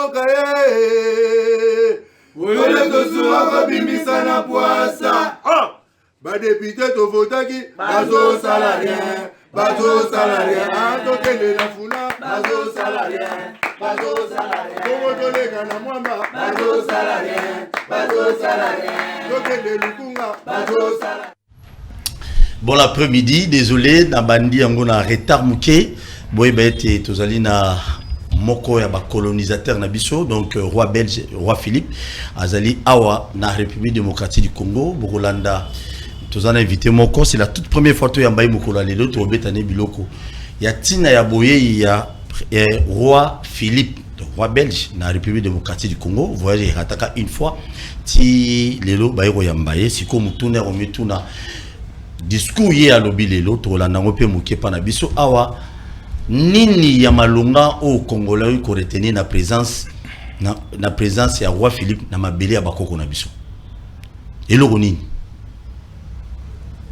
mboka ye Ole tosuwa babimisa na poasa ba député to votaki bazo salarien tokende na funa bazo salarien Kongo tolega na mwamba bazo salarien tokende lukunga bazo salarien. Bon l'après-midi, désolé, na bandi yango na retard muke. Boy bete tozali na moko ya ba colonisateur na biso, donc roi belge, roi Philippe azali awa na République démocratique du Congo, Bokolanda. Tozana invité moko, c'est la toute première fois to ya mbayi mokolo lelo to betane biloko. Ya tina ya boye ya roi Philippe, roi belge na République démocratique du Congo, voyage rataka une fois ti lelo bayiko ya mbaye siko mutuna rometuna discours ye à lobby lelo to la nango pe muke pa na biso awa nini ya malunga au Congolais ko retenir na présence ya roi Philippe na mabele ya bakoko na biso eloko nini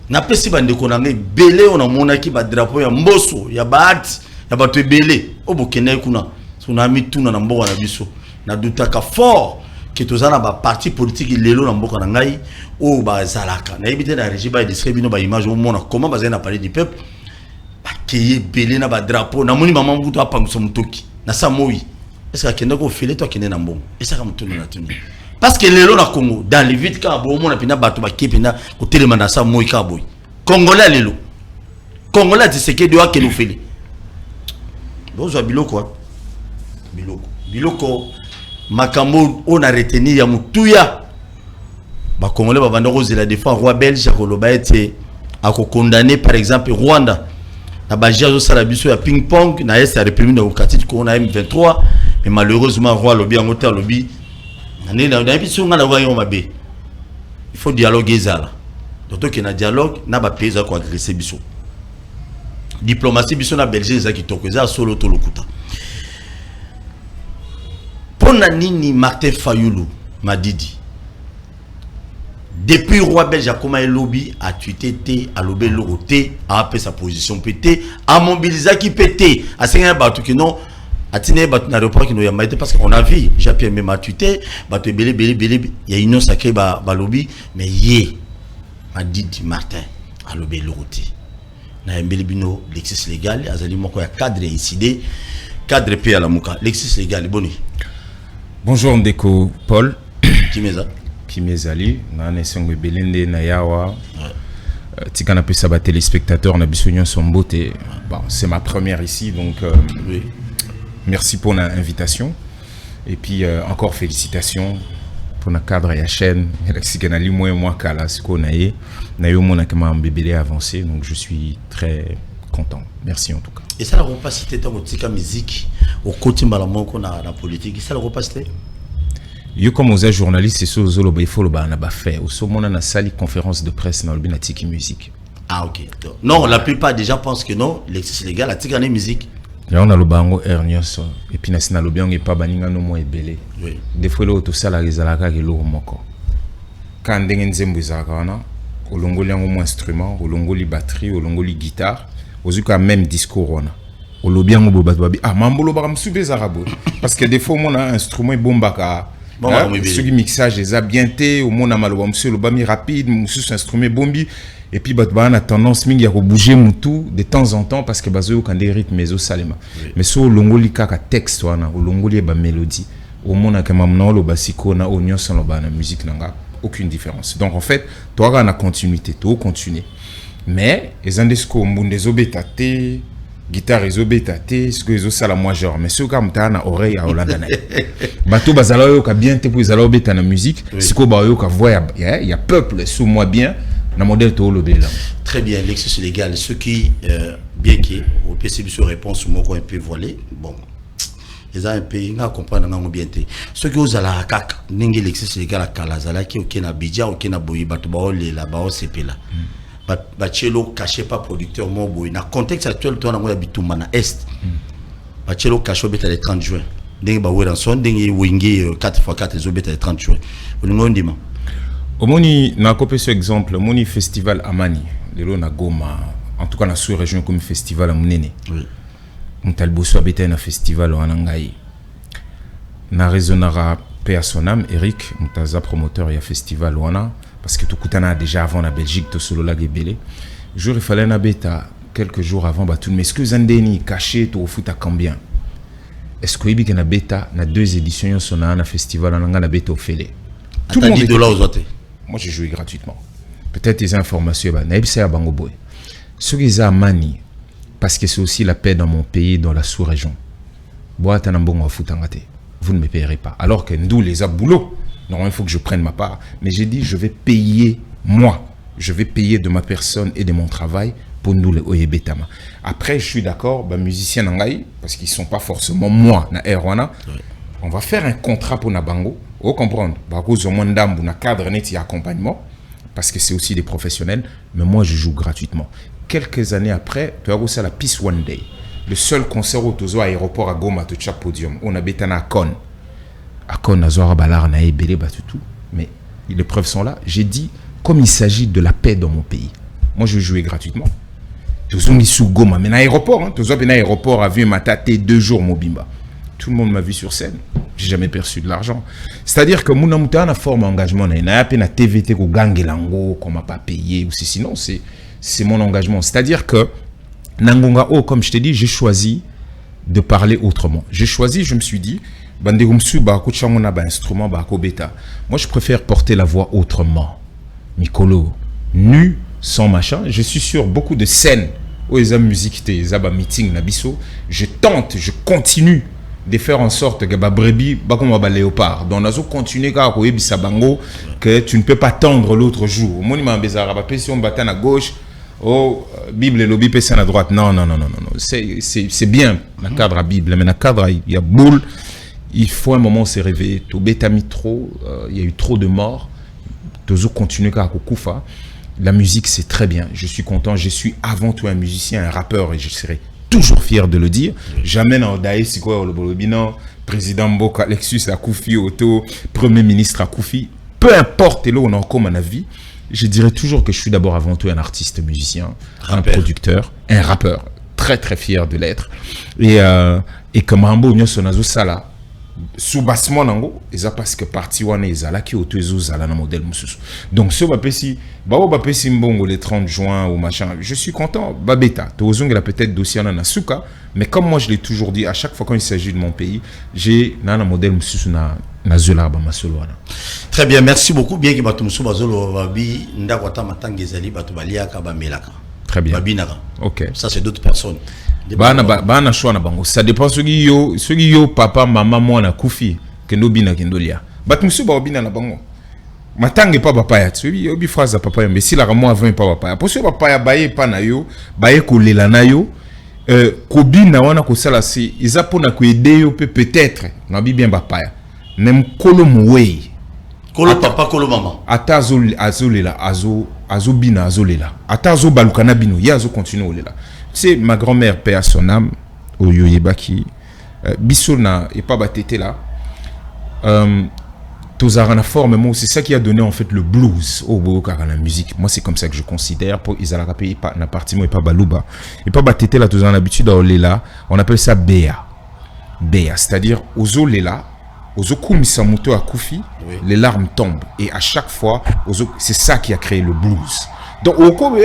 na pesi bande ko na belé on a monaki ba drapeau ya mboso ya baati ya bato belé obokene kuna tsunami tuna na mboka na biso na dutaka fort que tozana ba parti politique lelo na mboka na ngai o ba zalaka na yebite na régime ba distribuer ba image au monde comment ba na parler du peuple ba keye belé na ba drapeau na moni mama mbuto apangusa mutoki na samoi est-ce que kenda ko fele to kende na mbongo est-ce que mutuna na tuni parce que lelo na Congo dans les vides ka bo mona pina bato ba kepina ko telema na samoi ka boy congolais lelo congolais tiseke doa ke no fele bonjour biloko biloko makambo on a retenu ya mutuya ba congolais ba banda rose la défense roi belge akoloba ete condamné par exemple Rwanda na ba jazo sala biso ya ping pong na est République démocratique ko na M23 mais malheureusement roi lobby en hauteur lobby na biso ngana wa yo mabe il faut dialoguer zala donc que na dialogue na ba pays ko agresser biso diplomatie biso na Belgique za ki tokoza solo to lokuta. Pona nini Martin Fayulu Madidi depuis roi belge a commencé lobby a tweeté a lobby loroté a appelé sa position pété a mobilisé qui pété a signé batou qui non a tenu batou na aéroport qui nous a maité parce qu'on a vu Jean-Pierre même a tweeté batou belé il y a une sacrée ba lobby mais yé Madidi Martin a lobby loroté na mbeli bino l'exercice légal azali moko ya cadre incidé cadre pe à la muka l'exercice légal boni. Bonjour Ndeko Paul. Kimezali. Nane songwe belende na yawa. Tika na pesa ba téléspectateurs na bisonyon sombote. Bon, c'est ma première ici donc oui. Merci pour l'invitation et puis encore félicitations pour na cadre ya chaîne. Merci na li moi kala siko na ye. Na yo mona kama mbebele avancé donc je suis très content. Merci en tout cas. Et ça la repacité dans votre musique au côté malamoko na la politique ça la repacité yo comme aux journalistes c'est sur zolo il faut le ba na ba fait au so mona na sali conférence de presse na le tiki musique. Ah OK. Non, la plupart des gens pensent que non, l'exercice légal a tika na musique. Là on a le bango hernios et puis na sina lo bien et pas baninga no mo ebele. Oui. Des fois lo to sala rezalaka ke lo moko. Quand ndenge nzembo ezalaka wana olongoli yango mo instrument, olongoli batterie, olongoli guitare. Ozuka même discours on a olobiango bobabi ah mambolo ba msube zarabo parce que des fois mon instrument bombaka ce qui mixage les a bien té au mon amalo monsieur le bami rapide monsieur instrument bombi et puis bat ba na tendance mingi ya ko bouger mutu de temps en temps parce que bazo quand des rythmes mezo salema mais so longoli kaka texte wana olongoli ba mélodie au mon akama mnolo basiko na onyo son ba na musique nanga aucune différence donc en fait toi on a continuité to continuer. Mais les andesco mbundezo betaté guitare ezo betaté ce que ezo sala moi genre mais ce comme ta na oreille à Hollande na bato bazala yo ka bien te pour zala beta na musique ce que ba yo ka voix il y a peuple sous moi bien na modèle to lobela. Très bien l'exercice légal ceux qui bien qui au PCB sur réponse moko un peu voilé bon les un peu nga comprendre nga bien te ceux qui ozala kaka ningi l'exercice légal à kala zala ki okena bidja okena boyi bato ba ole la ba osepela. Bachelo caché pas producteur mon boy na contexte actuel toi na mo ya bitumba na est Bachelo caché beta le 30 juin ndenge ba wera son ndenge wingi 4x4 zo beta le 30 juin olingo ndima omoni na kopé ce exemple moni festival Amani lelo na Goma en tout cas na sous région comme festival à Munene oui Mtalboso beta na festival wana ngai na raisonnera paix à son âme, Eric, Mutaza promoteur et festival wana parce que tout coutana déjà avant la Belgique to solo la gebele. Jour il fallait na beta quelques jours avant bah tout mais excuse andeni caché to foot à combien. Est-ce que il y a na beta na 2 éditions son na festival na na beta au félé. Tout le monde $10 aux autres. Moi j'ai joué gratuitement. Peut-être des informations bah na ebisa bango boy. Ce qui est mani parce que c'est aussi la paix dans mon pays, dans la sous-région. Vous ne me payerez pas. Alors que nous, les aboulots, normalement, il faut que je prenne ma part. Mais j'ai dit, je vais payer moi. Je vais payer de ma personne et de mon travail pour nous, les Oyebetama. Après, je suis d'accord, bah, musiciens n'angaï, parce qu'ils ne sont pas forcément moi, na Erwana. On va faire un contrat pour Nabango. Vous comprenez? Bah, cause au moins d'âme, un cadre net et accompagnement. Parce que c'est aussi des professionnels. Mais moi, je joue gratuitement. Quelques années après, tu as reçu la Peace One Day. Le seul concert au Tozo aéroport à Goma, tu as podium. On a bétana à Con. À Con, à Zora Balar, na Ebele, tout. Mais les preuves sont là. J'ai dit, comme il s'agit de la paix dans mon pays, moi je jouais gratuitement. Tozo mis sous Goma, mais à l'aéroport, Tozo à l'aéroport a vu ma tate 2 jours Mobimba. Tout le monde m'a vu sur scène. J'ai jamais perçu de l'argent. C'est-à-dire que mon amour a une forme d'engagement. Il n'y a pas de TVT qu'on gagne l'ango, qu'on m'a pas payé. Ou sinon, c'est mon engagement. C'est-à-dire que, Nangonga O, comme je t'ai dit, j'ai choisi de parler autrement. J'ai choisi, je me suis dit, moi je préfère porter la voix autrement. Mikolo, nu, sans machin. Je suis sur beaucoup de scènes où ils ont musique, ils ont meeting, je tente, je continue de faire en sorte que brebis comme léopard. Donc on continue que tu ne peux pas tendre l'autre jour. Monument Bézara, si on battait à gauche, oh Bible et lobby pèse à droite. Non. C'est bien le cadre à Bible, mais le cadre il y a boule. Il faut un moment se réveiller. Tout bétami trop, il y a eu trop de morts. Toujours continuer à Koufa. La musique c'est très bien. Je suis content. Je suis avant tout un musicien, un rappeur et je serai toujours fier de le dire. Jamais dans Daïs, c'est quoi le Bolobino, président Mboka, Lexus Akoufi, Otto, premier ministre Akoufi, peu importe là où on est encore ma vie, je dirais toujours que je suis d'abord avant tout un artiste musicien, un producteur, un rappeur, très très fier de l'être. Et comme Rambo Nyosonazo Sala, sous bassement nango, et ça parce que parti wane ezala qui autozo zala na modèle mususu. Donc ce bapesi mbongo le 30 juin ou machin, je suis content babeta tozong la peut-être dossier na suka, mais comme moi je l'ai toujours dit à chaque fois quand il s'agit de mon pays, j'ai na modèle mususu na zola ba masolo wana. Très bien, merci beaucoup. Bien que bato mususu bazolo babi ndakwata matanga ezali bato baliaka ba melaka. Très bien. Babinaka. OK. Ça c'est d'autres personnes. Bana choix na bango. Ça dépend ceux qui yo papa maman moi na kufi kendo bina kendo lia. Bat musu ba bina na bango. Matange pa papa ya tu obi phrase papa ya mais si la moi avant pa papa. Pour ce papa ya baye pa na yo, baye ko lela na yo ko bina wana ko sala si iza pona ko aider yo peut-être na bi bien papa ya. Même kolo muwe. Kolo papa kolo maman. Ata azolela azobina azolela. Ata azo balukana bino ya azo continuer olela. C'est ma grand-mère, paix à son âme, au Yoyebaki, Bissona et pas Batete là. Tozarana forme, c'est ça qui a donné en fait le blues au Bokara la musique. Moi, c'est comme ça que je considère. Pour Isala Rapé, pas na partie moi et pas Balouba. Et pas Batete là, Tozarana l'habitude à Olela, on appelle ça Béa. Béa, c'est-à-dire aux Olela, aux Okumisamuto à Koufi, les larmes tombent. Et à chaque fois, c'est ça qui a créé le blues. Donc au cours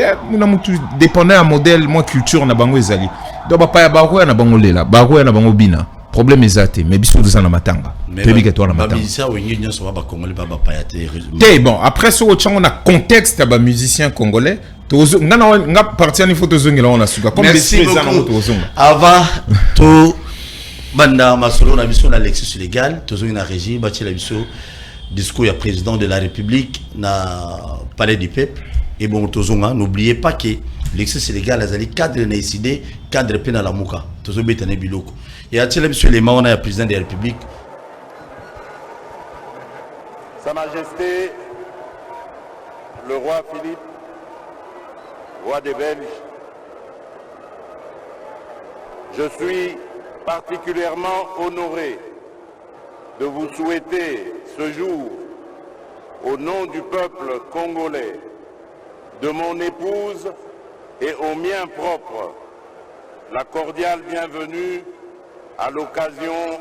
dépendait un modèle moi culture na bango ezali donc papa ya baro na bango lela baro na bango bina problème ezate mais biso de na matanga pebi que toi na matanga ça wengi nyoso ba congolais ba papa te bon après ce autre on a contexte ba musicien congolais tozo nga partir ni photo zongela on a suka comme des avant to banda masolo na biso na Lexus légal tozo na régie bati la biso discours ya président de la République na palais du peuple. Et bon, n'oubliez pas que l'excès c'est légal, les cadres décidé, cadre peine à la mouka. Tozo betane biloko. Et à tel monsieur les on a le président de la République. Sa Majesté, le roi Philippe, roi des Belges, je suis particulièrement honoré de vous souhaiter ce jour, au nom du peuple congolais, de mon épouse et au mien propre, la cordiale bienvenue à l'occasion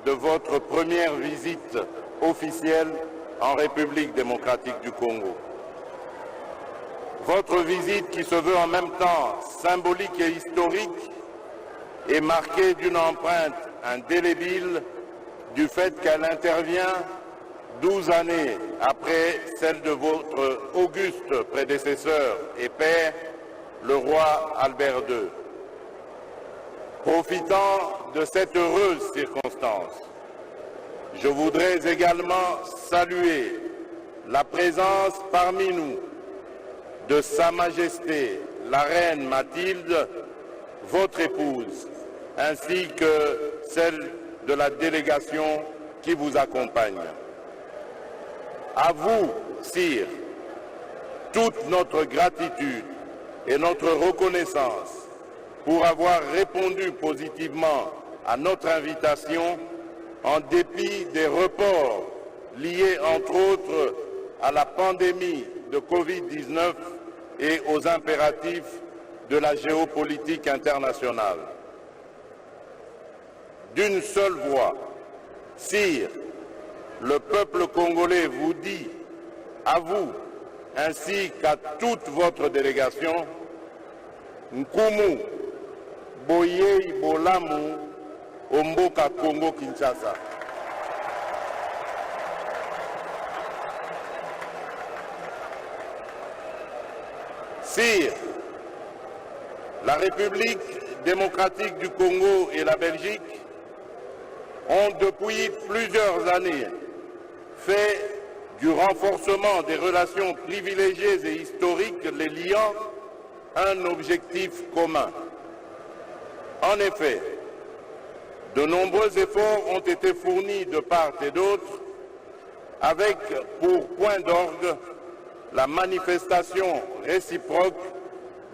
de votre première visite officielle en République démocratique du Congo. Votre visite, qui se veut en même temps symbolique et historique, est marquée d'une empreinte indélébile du fait qu'elle intervient 12 années après celle de votre auguste prédécesseur et père, le roi Albert II. Profitant de cette heureuse circonstance, je voudrais également saluer la présence parmi nous de Sa Majesté la Reine Mathilde, votre épouse, ainsi que celle de la délégation qui vous accompagne. À vous, Sire, toute notre gratitude et notre reconnaissance pour avoir répondu positivement à notre invitation en dépit des reports liés entre autres à la pandémie de Covid-19 et aux impératifs de la géopolitique internationale. D'une seule voix, Sire, le peuple congolais vous dit, à vous, ainsi qu'à toute votre délégation, Nkumu, Boye Bolamu, Omboka Congo Kinshasa. Sire, la République démocratique du Congo et la Belgique ont depuis plusieurs années fait du renforcement des relations privilégiées et historiques les liant un objectif commun. En effet, de nombreux efforts ont été fournis de part et d'autre avec pour point d'orgue la manifestation réciproque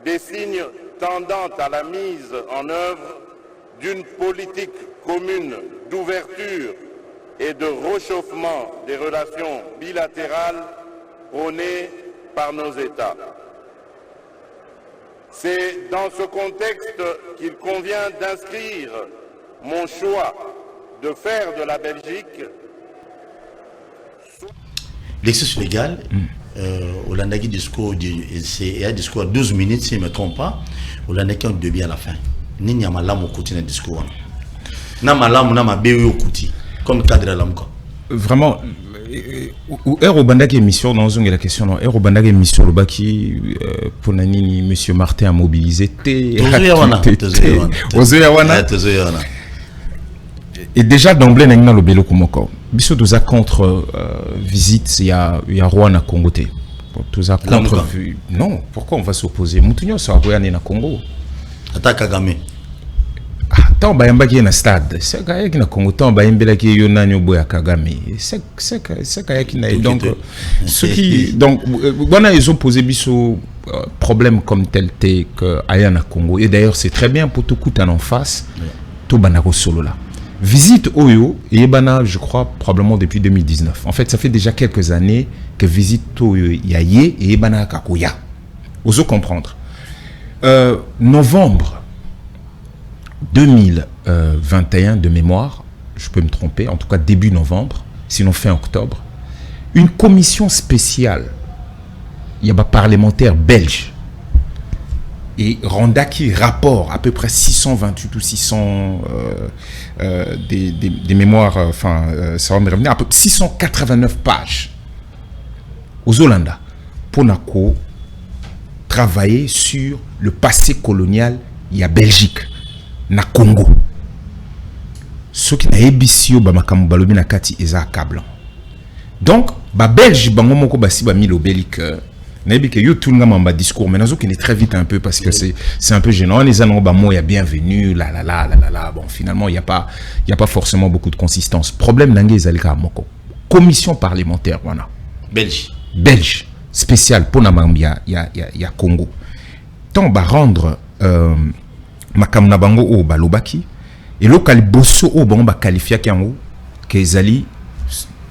des signes tendant à la mise en œuvre d'une politique commune d'ouverture et de réchauffement des relations bilatérales prônées par nos États. C'est dans ce contexte qu'il convient d'inscrire mon choix de faire de la Belgique. L'excès légal, au Landaki discours, c'est un discours à 12 minutes, si je ne me trompe pas, au Landaki on devient à la fin. Ni n'y a malam au côté d'un discours. Na malam na ma béou au côté, comme cadre à l'homme. Vraiment, au Bandaki émission, dans une la question, non, au Bandaki émission, le baki, pour Nanini, monsieur Martin a mobilisé. Et déjà d'emblée, nous avons le bélo comme encore. Bissot nous a contre visite, il y a Rwanda Congo. Tout ça contre. Non, pourquoi on va s'opposer? Moutounio ça va na Congo. Attaque Kagame. Tant bayamba qui est na stade. C'est kaya qui na Congo. Tant bayamba qui est yonanyo boya Kagame. C'est kaya qui na donc ce qui donc voilà ils ont posé bissot problème comme tel que aya na Congo. Et d'ailleurs c'est très bien pour tout coup en face. Tout banako solo là. Visite Oyo et Ebana, je crois, probablement depuis 2019. En fait, ça fait déjà quelques années que visite Oyo Yaye et Ebana Kakoya. Osez comprendre. Novembre 2021 de mémoire, je peux me tromper, en tout cas début novembre, sinon fin octobre, une commission spéciale, il y a un parlementaire belge, et Randaki rapport à peu près 628 ou 600 des mémoires, enfin ça va me revenir à peu près 689 pages aux Hollanda pour nako travailler sur le passé colonial il y a Belgique na Congo ce qui n'a ébissio ba makambo balobi na kati eza câble donc ba Belge bango moko basi ba milo bellique Nabi que yo tout le monde a discours mais nazo qui est très vite un peu parce que c'est un peu gênant les années ba mo ya bienvenue la bon finalement il y a pas forcément beaucoup de consistance problème nangé ezalika moko commission parlementaire wana belge spécial pour namambia ya Congo tant ba rendre makamna bango o balobaki et local bosso o bango ba qualifier kango que ezali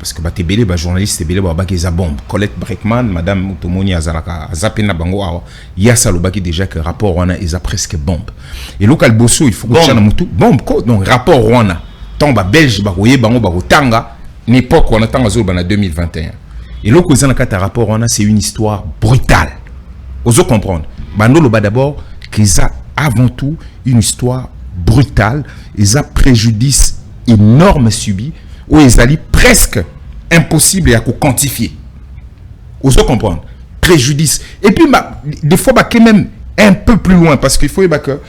parce que batebele ba journaliste tebele ba bakeza bombe Colette Breckman madame Mutomoni azalaka zapena bango awa ya salobaki déjà que rapport wana eza presque bombe et local bosso il faut que ça na mutu bombe ko donc rapport wana tant ba belge ba koye bango ba kotanga n'époque on attend azol bana 2021 et le cause na kata rapport on a c'est une histoire brutale ozo comprendre bandolo ba d'abord qu'ils a avant tout une histoire brutale ils a préjudice énorme subi où ils allaient presque impossible à quantifier ozo comprendre préjudice et puis des fois bah quand même un peu plus loin parce qu'il faut que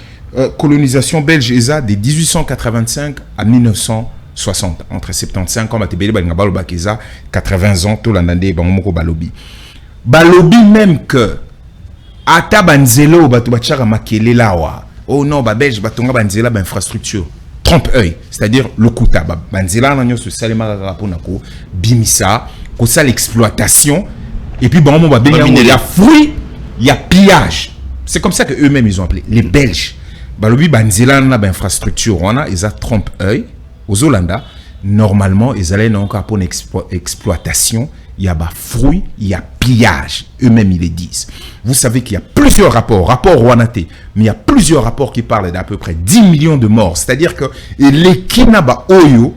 colonisation belge ESA de 1885 à 1960 entre 75 ans batebele balinga baloba keza 80 ans to landande bangomoko balobi même que ata banzelo bato bachaka makele lawa oh non ba belge batonga banzela ba infrastructure trompe-œil c'est-à-dire le kuta banzela na nyoso salema rapona ko bimisa ko ça l'exploitation et puis bon il y a fruit il y a pillage c'est comme ça que eux-mêmes ils ont appelé les belges balobi banzela na ba infrastructure on a ils a trompe-œil aux Hollanda normalement ils allaient donc pour une exploitation il y a fruit il y a pillage eux-mêmes ils le disent vous savez qu'il y a plusieurs rapports Rwanaté mais il y a plusieurs rapports qui parlent d'à peu près 10 millions de morts c'est-à-dire que les kinaba oyo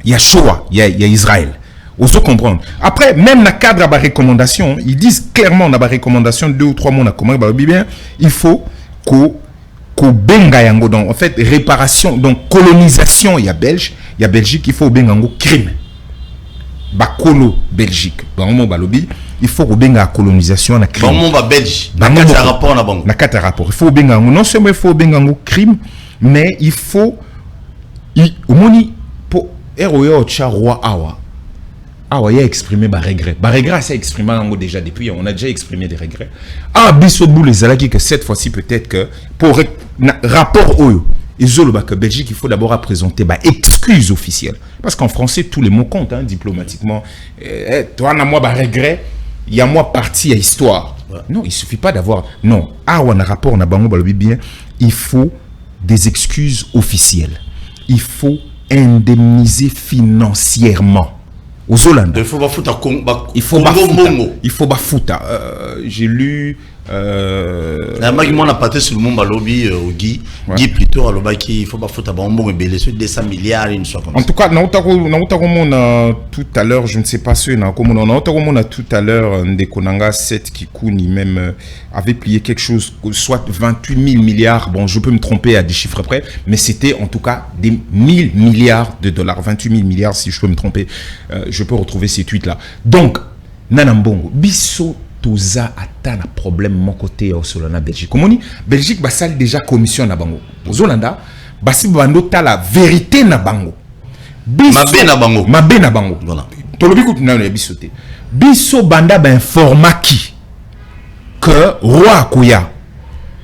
il y a Shoah il y a Israël on se comprendre après même dans cadre de recommandation ils disent clairement dans la recommandation 2 ou 3 mois na comment bien il faut que benga yango donc en fait réparation donc colonisation il y a Belgique il faut benga yango crime bakolo Belgique bango balobi il faut que benga colonisation na crime bango ba Belgique na kata rapport na bango na kata rapport il faut benga yango non seulement il faut benga yango crime mais il faut omoni pour ROA cha roi awa il a exprimé des regrets. Des regrets, c'est exprimé déjà depuis. On a déjà exprimé des regrets. Bissobou les alaki que cette fois-ci peut-être que pour rapport au que Belgique, il faut d'abord présenter excuse officielle. Parce qu'en français, tous les mots comptent diplomatiquement. Toi, moi, regret. Il y a moi partie à histoire. Ouais. Non, il suffit pas d'avoir. Non. On a rapport, on a bien. Il faut des excuses officielles. Il faut indemniser financièrement. Aux Hollande. Il faut bafouta il faut bafouta. J'ai lu la magimon a paté sur le monde balobi au Guy plutôt à l'obaki il faut bafouta bonbon et belé sur 200 milliards une soit comme en tout cas tout à l'heure je ne sais pas ce comme on a tout à l'heure des Konanga 7 qui Kuni même avait plié quelque chose soit 28 000 milliards bon je peux me tromper à des chiffres près mais c'était en tout cas des 1000 milliards de dollars 28 000 milliards si je peux me tromper je peux retrouver ces tweets là donc nanambongo biso toza atana problème mon côté au Solana Belgique comme on dit Belgique basali déjà commission na bango aux Hollanda basi bando ta la vérité na bango mabe na bango voilà tolobi ko na bisoté biso banda ba informaki que roi koya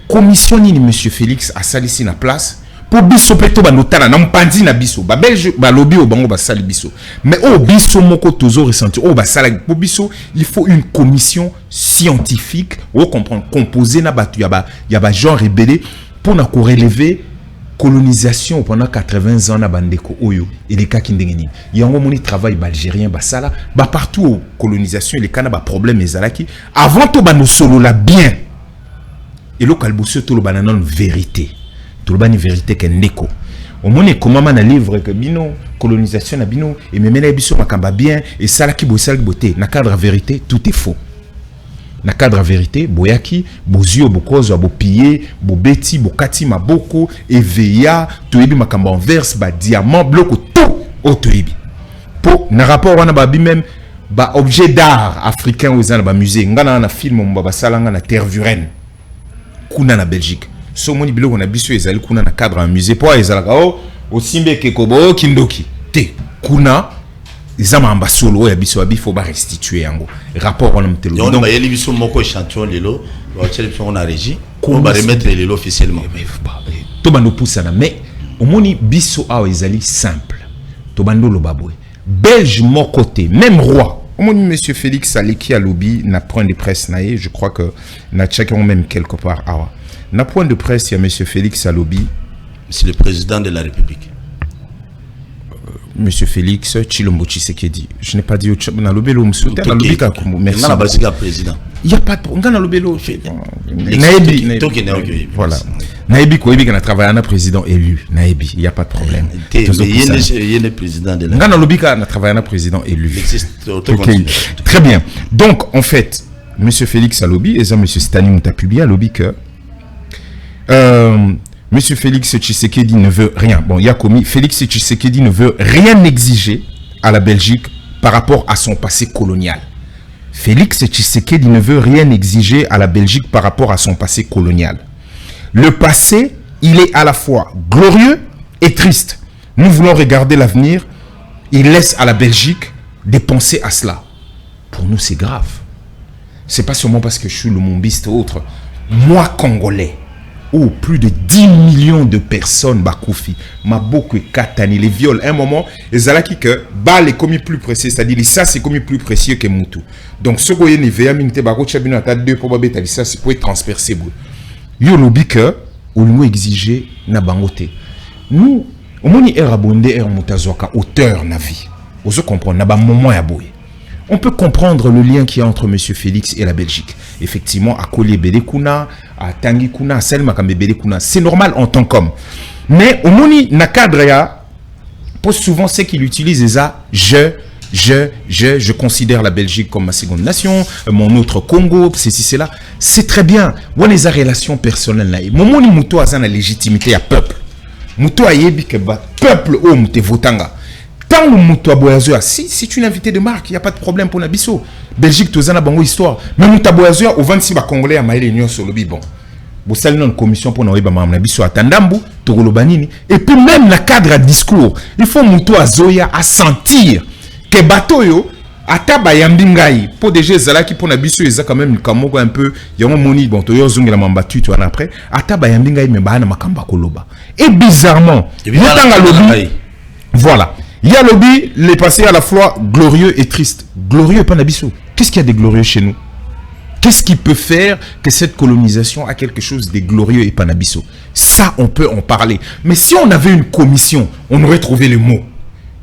commission ni monsieur Félix a salisi na place pour biso peto banotana na mpandi na biso ba belge ba lobby au bango ba sali biso mais au biso moko tozo ressenti au ba sala pour biso il faut une commission scientifique ou comprendre composée na batu ya ba genre rebelle pour na ko relever colonisation pendant 80 ans na bandeko oyo et les cas qui ndengeni yango moni travail ba algérien ba sala ba partout aux colonisation les kana ba problème ezalaki avant to ba no solo la bien et lo kalboso to lo bananon vérité tout le bani vérité que ndeko au moins comment man livre que bino colonisation na bino et même na biso makamba bien et sala ki boté na cadre vérité tout est faux na cadre vérité boyaki bozio bokozo bopiller bobeti bokati maboko eveya toyebi makamba envers ba diamant bloc tout otoyebi pour na rapport wana babi même ba objet d'art africain aux na ba musée ngana na film mbaba salanga na terre vuraine kuna na Belgique so moni biloko na biso ezali kuna na cadre un musée po ezalaka o simbe kekobo kindoki te kuna ezama ambasolo ya biso abifo ba restituer yango rapport on mtelo donc ba yeli biso moko échantillon lelo ba tshele biso na régie on va remettre lelo officiellement to bando poussana mais omoni biso a ezali simple to bando lo babwe belge mon côté même roi omoni monsieur Félix Aleki a lobby na point de presse naé je crois que na chacun même quelque part awa na point de presse, il y a M. Félix Alobi. C'est le président de la République. Monsieur Félix Tshilombo Tshisekedi. Je n'ai pas dit na lobelo msuta na lobika merci. Na basika président. Il y a pas de ngana lobelo Naebi voilà. Naebi ko ebi na travailler na président élu. Naebi, il y a pas de problème. Il y a le président de la ngana lobika na travailler na président élu. Okay. Très bien. Donc en fait, Monsieur Félix Alobi et ça Monsieur Stani Mouta publié Alobi que Monsieur Félix Tshisekedi ne veut rien. Bon, il y a commis. Félix Tshisekedi ne veut rien exiger à la Belgique par rapport à son passé colonial. Félix Tshisekedi ne veut rien exiger à la Belgique par rapport à son passé colonial. Le passé, il est à la fois glorieux et triste. Nous voulons regarder l'avenir. Il laisse à la Belgique de penser à cela. Pour nous, c'est grave. C'est pas seulement parce que je suis le mombiste ou autre. Moi, Congolais, où plus de 10 millions de personnes bakoufi, Maboko et Katani, les viols, un moment, et Zalaki que Bal est commis plus précieux, c'est-à-dire ça c'est commis plus précieux que Moutou. Donc ce que vous avez minute bako chabino à deux probabilités, ça c'est pour être transpercé. Yo lobi que ou nous exiger na bangote. Nous, au moni erabonde mutazoka auteur na vie. Vous comprenez na ba moment ya boy. On peut comprendre le lien qu'il y a entre M. Félix et la Belgique. Effectivement, à Kolé Belekuna, à Tanguy Kuna, à Selma Kambe Belekuna, c'est normal en tant qu'homme. Mais au Moni Nakadrea pose souvent ce qu'il utilise et ça, je considère la Belgique comme ma seconde nation, mon autre Congo, ceci, cela. C'est très bien. On a des relations personnelles là. Mon Moni Mouto a la légitimité à peuple. Mouto a yebi que peuple au Mouté Votanga. Tant que Moutou Aboyazoua, si c'est une invitée de marque, il n'y a pas de problème pour Nabiso. Belgique, tout ça, n'a pas histoire. Mais Moutou Aboyazoua, au 26 Congolais, à Maïle Union sur le Bibon. Vous savez, une commission pour nous, Nabiso à Tandambu, Togolo Banini. Et puis même, le cadre à discours, il faut Moutou Azoya à sentir que Batoyo, à Tabayambingaï, pour déjà Zalaki, pour Nabiso, ils ont quand même un peu, il y a un moni, bon, Toyo Zung la Mambatu, tu vois, après, à Tabayambingaï, mais Bahana Makamba Koloba. Et bizarrement, voilà. Il y a lobby, les passés à la fois glorieux et triste. Glorieux, pas Nabiso. Qu'est-ce qu'il y a de glorieux chez nous? Qu'est-ce qui peut faire que cette colonisation a quelque chose de glorieux et pas Nabiso? Ça, on peut en parler. Mais si on avait une commission, on aurait trouvé le mot.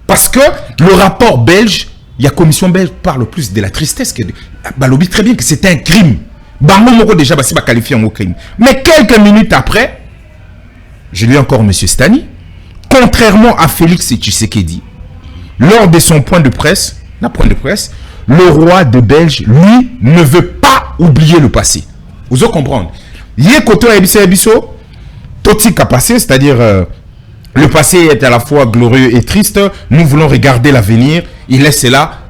Parce que le rapport belge, il y a commission belge parle plus de la tristesse que de... Bah, lobby très bien que c'était un crime. Bango Moko déjà, c'est pas qualifié en crime. Mais quelques minutes après, je lis encore M. Stani. Contrairement à Félix Tshisekedi, lors de son point de presse, le roi de Belge, lui, ne veut pas oublier le passé. Vous allez comprendre. Yekoto Ebiso, Toti a passé, c'est-à-dire le passé est à la fois glorieux et triste. Nous voulons regarder l'avenir. Il laisse là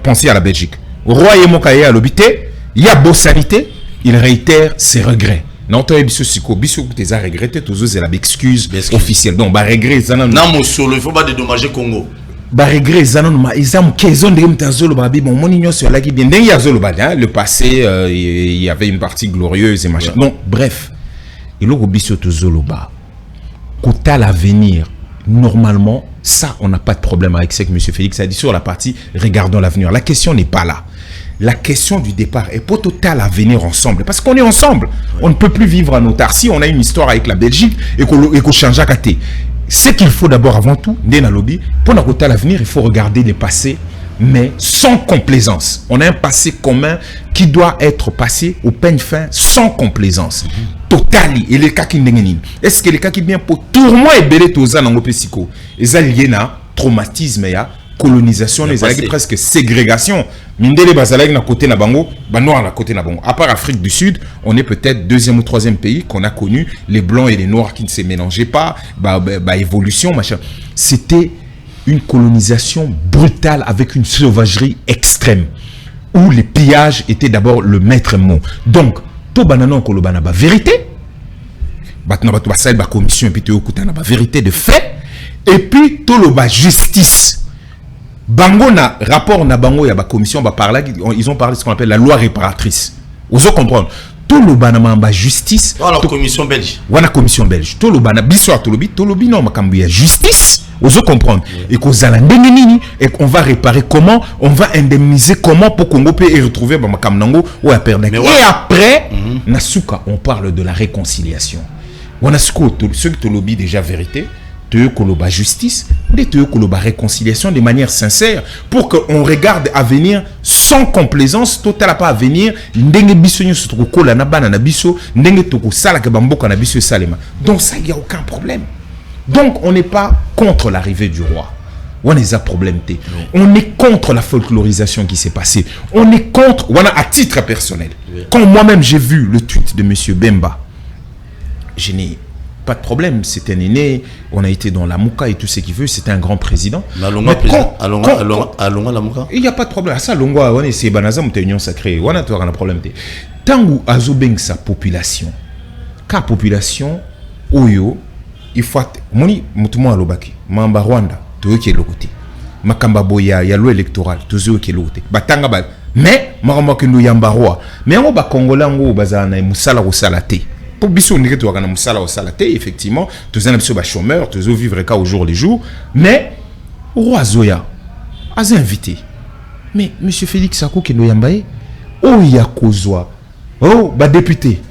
penser à la Belgique. Roi Yemokaye à l'obité, il y a Bossanité, il réitère ses regrets. Non, tu as regretté, tu as l'excuse officielle. Donc, regret, il ne faut pas dédommager Congo. Regret, le passé, il y avait une partie glorieuse et machin. Donc, bref, il y a l'avenir. Normalement, ça, on n'a pas de problème avec ce que M. Félix a dit sur la partie regardons l'avenir. La question n'est pas là. La question du départ est pour total à venir ensemble. Parce qu'on est ensemble. Ouais. On ne peut plus vivre en autarcie. On a une histoire avec la Belgique et qu'on change à côté. Ce qu'il faut d'abord, avant tout, pour notre total avenir, il faut regarder le passé, mais sans complaisance. On a un passé commun qui doit être passé au peigne fin sans complaisance. Totali. Et les cas qui n'engagent. Est-ce que les cas qui viennent pour tout le monde est belé tous en anglais psycho? Et ça lié à traumatisme et à colonisation, les années presque ségrégation. Mindele Bazalaï na côté na bango, noir na côté na bango. À part Afrique du Sud, on est peut-être deuxième ou troisième pays qu'on a connu les blancs et les noirs qui ne se mélangeaient pas, évolution machin. C'était une colonisation brutale avec une sauvagerie extrême où les pillages étaient d'abord le maître mot. Donc, to bananon kolobana ba vérité. Batna batu basal ba commission et puis to kutana ba vérité de fait et puis to lo ba justice. Bango na rapport na bango ya ba commission ba parla ils ont parlé de ce qu'on appelle la loi réparatrice. Vous comprenez tout le banama ba justice la commission belge. Wana commission belge. Tout le bana biso to lobi non makambu ya justice. Vous comprenez et qu'on zala ndengenini et qu'on va réparer comment, on va indemniser comment pour Congo peut retrouver ba makam nango ou a perdre. Et après nasuka on parle de la réconciliation. Wana ceux qui te lobby déjà vérité. la justice, la réconciliation de manière sincère pour qu'on regarde à venir sans complaisance totale pas à venir donc ça il y a aucun problème. Donc on n'est pas contre l'arrivée du roi. On est à problème. On est contre la folklorisation qui s'est passée. On est contre, on a à titre personnel. Quand moi-même j'ai vu le tweet de monsieur Bemba, je n'ai pas de problème. C'était un aîné, on a été dans la Mouka et tout ce qu'il veut. C'était un grand président. Allons à la Mouka. Il n'y a pas de problème. Ça, Longwa, on est c'est Banazam, t'es union sacrée. On a tout un problème. Tant où Azobeng sa population, car population, Oyo, il faut moni mutumo alobaki, Mamba Rwanda. Qui est le côté makamba boya ya loi électorale toujours qui est le côté batanga ba mais marama que nous yamba roi mais on ba congolais ngo bazana musala ko salate pour biso ndike to kana musala ko salate effectivement tous un ba chômeur toujours vivre ka au jour le jour mais roi Zoya a invité mais monsieur Félix Sako qui nous yamba oh ya kozwa oh ba député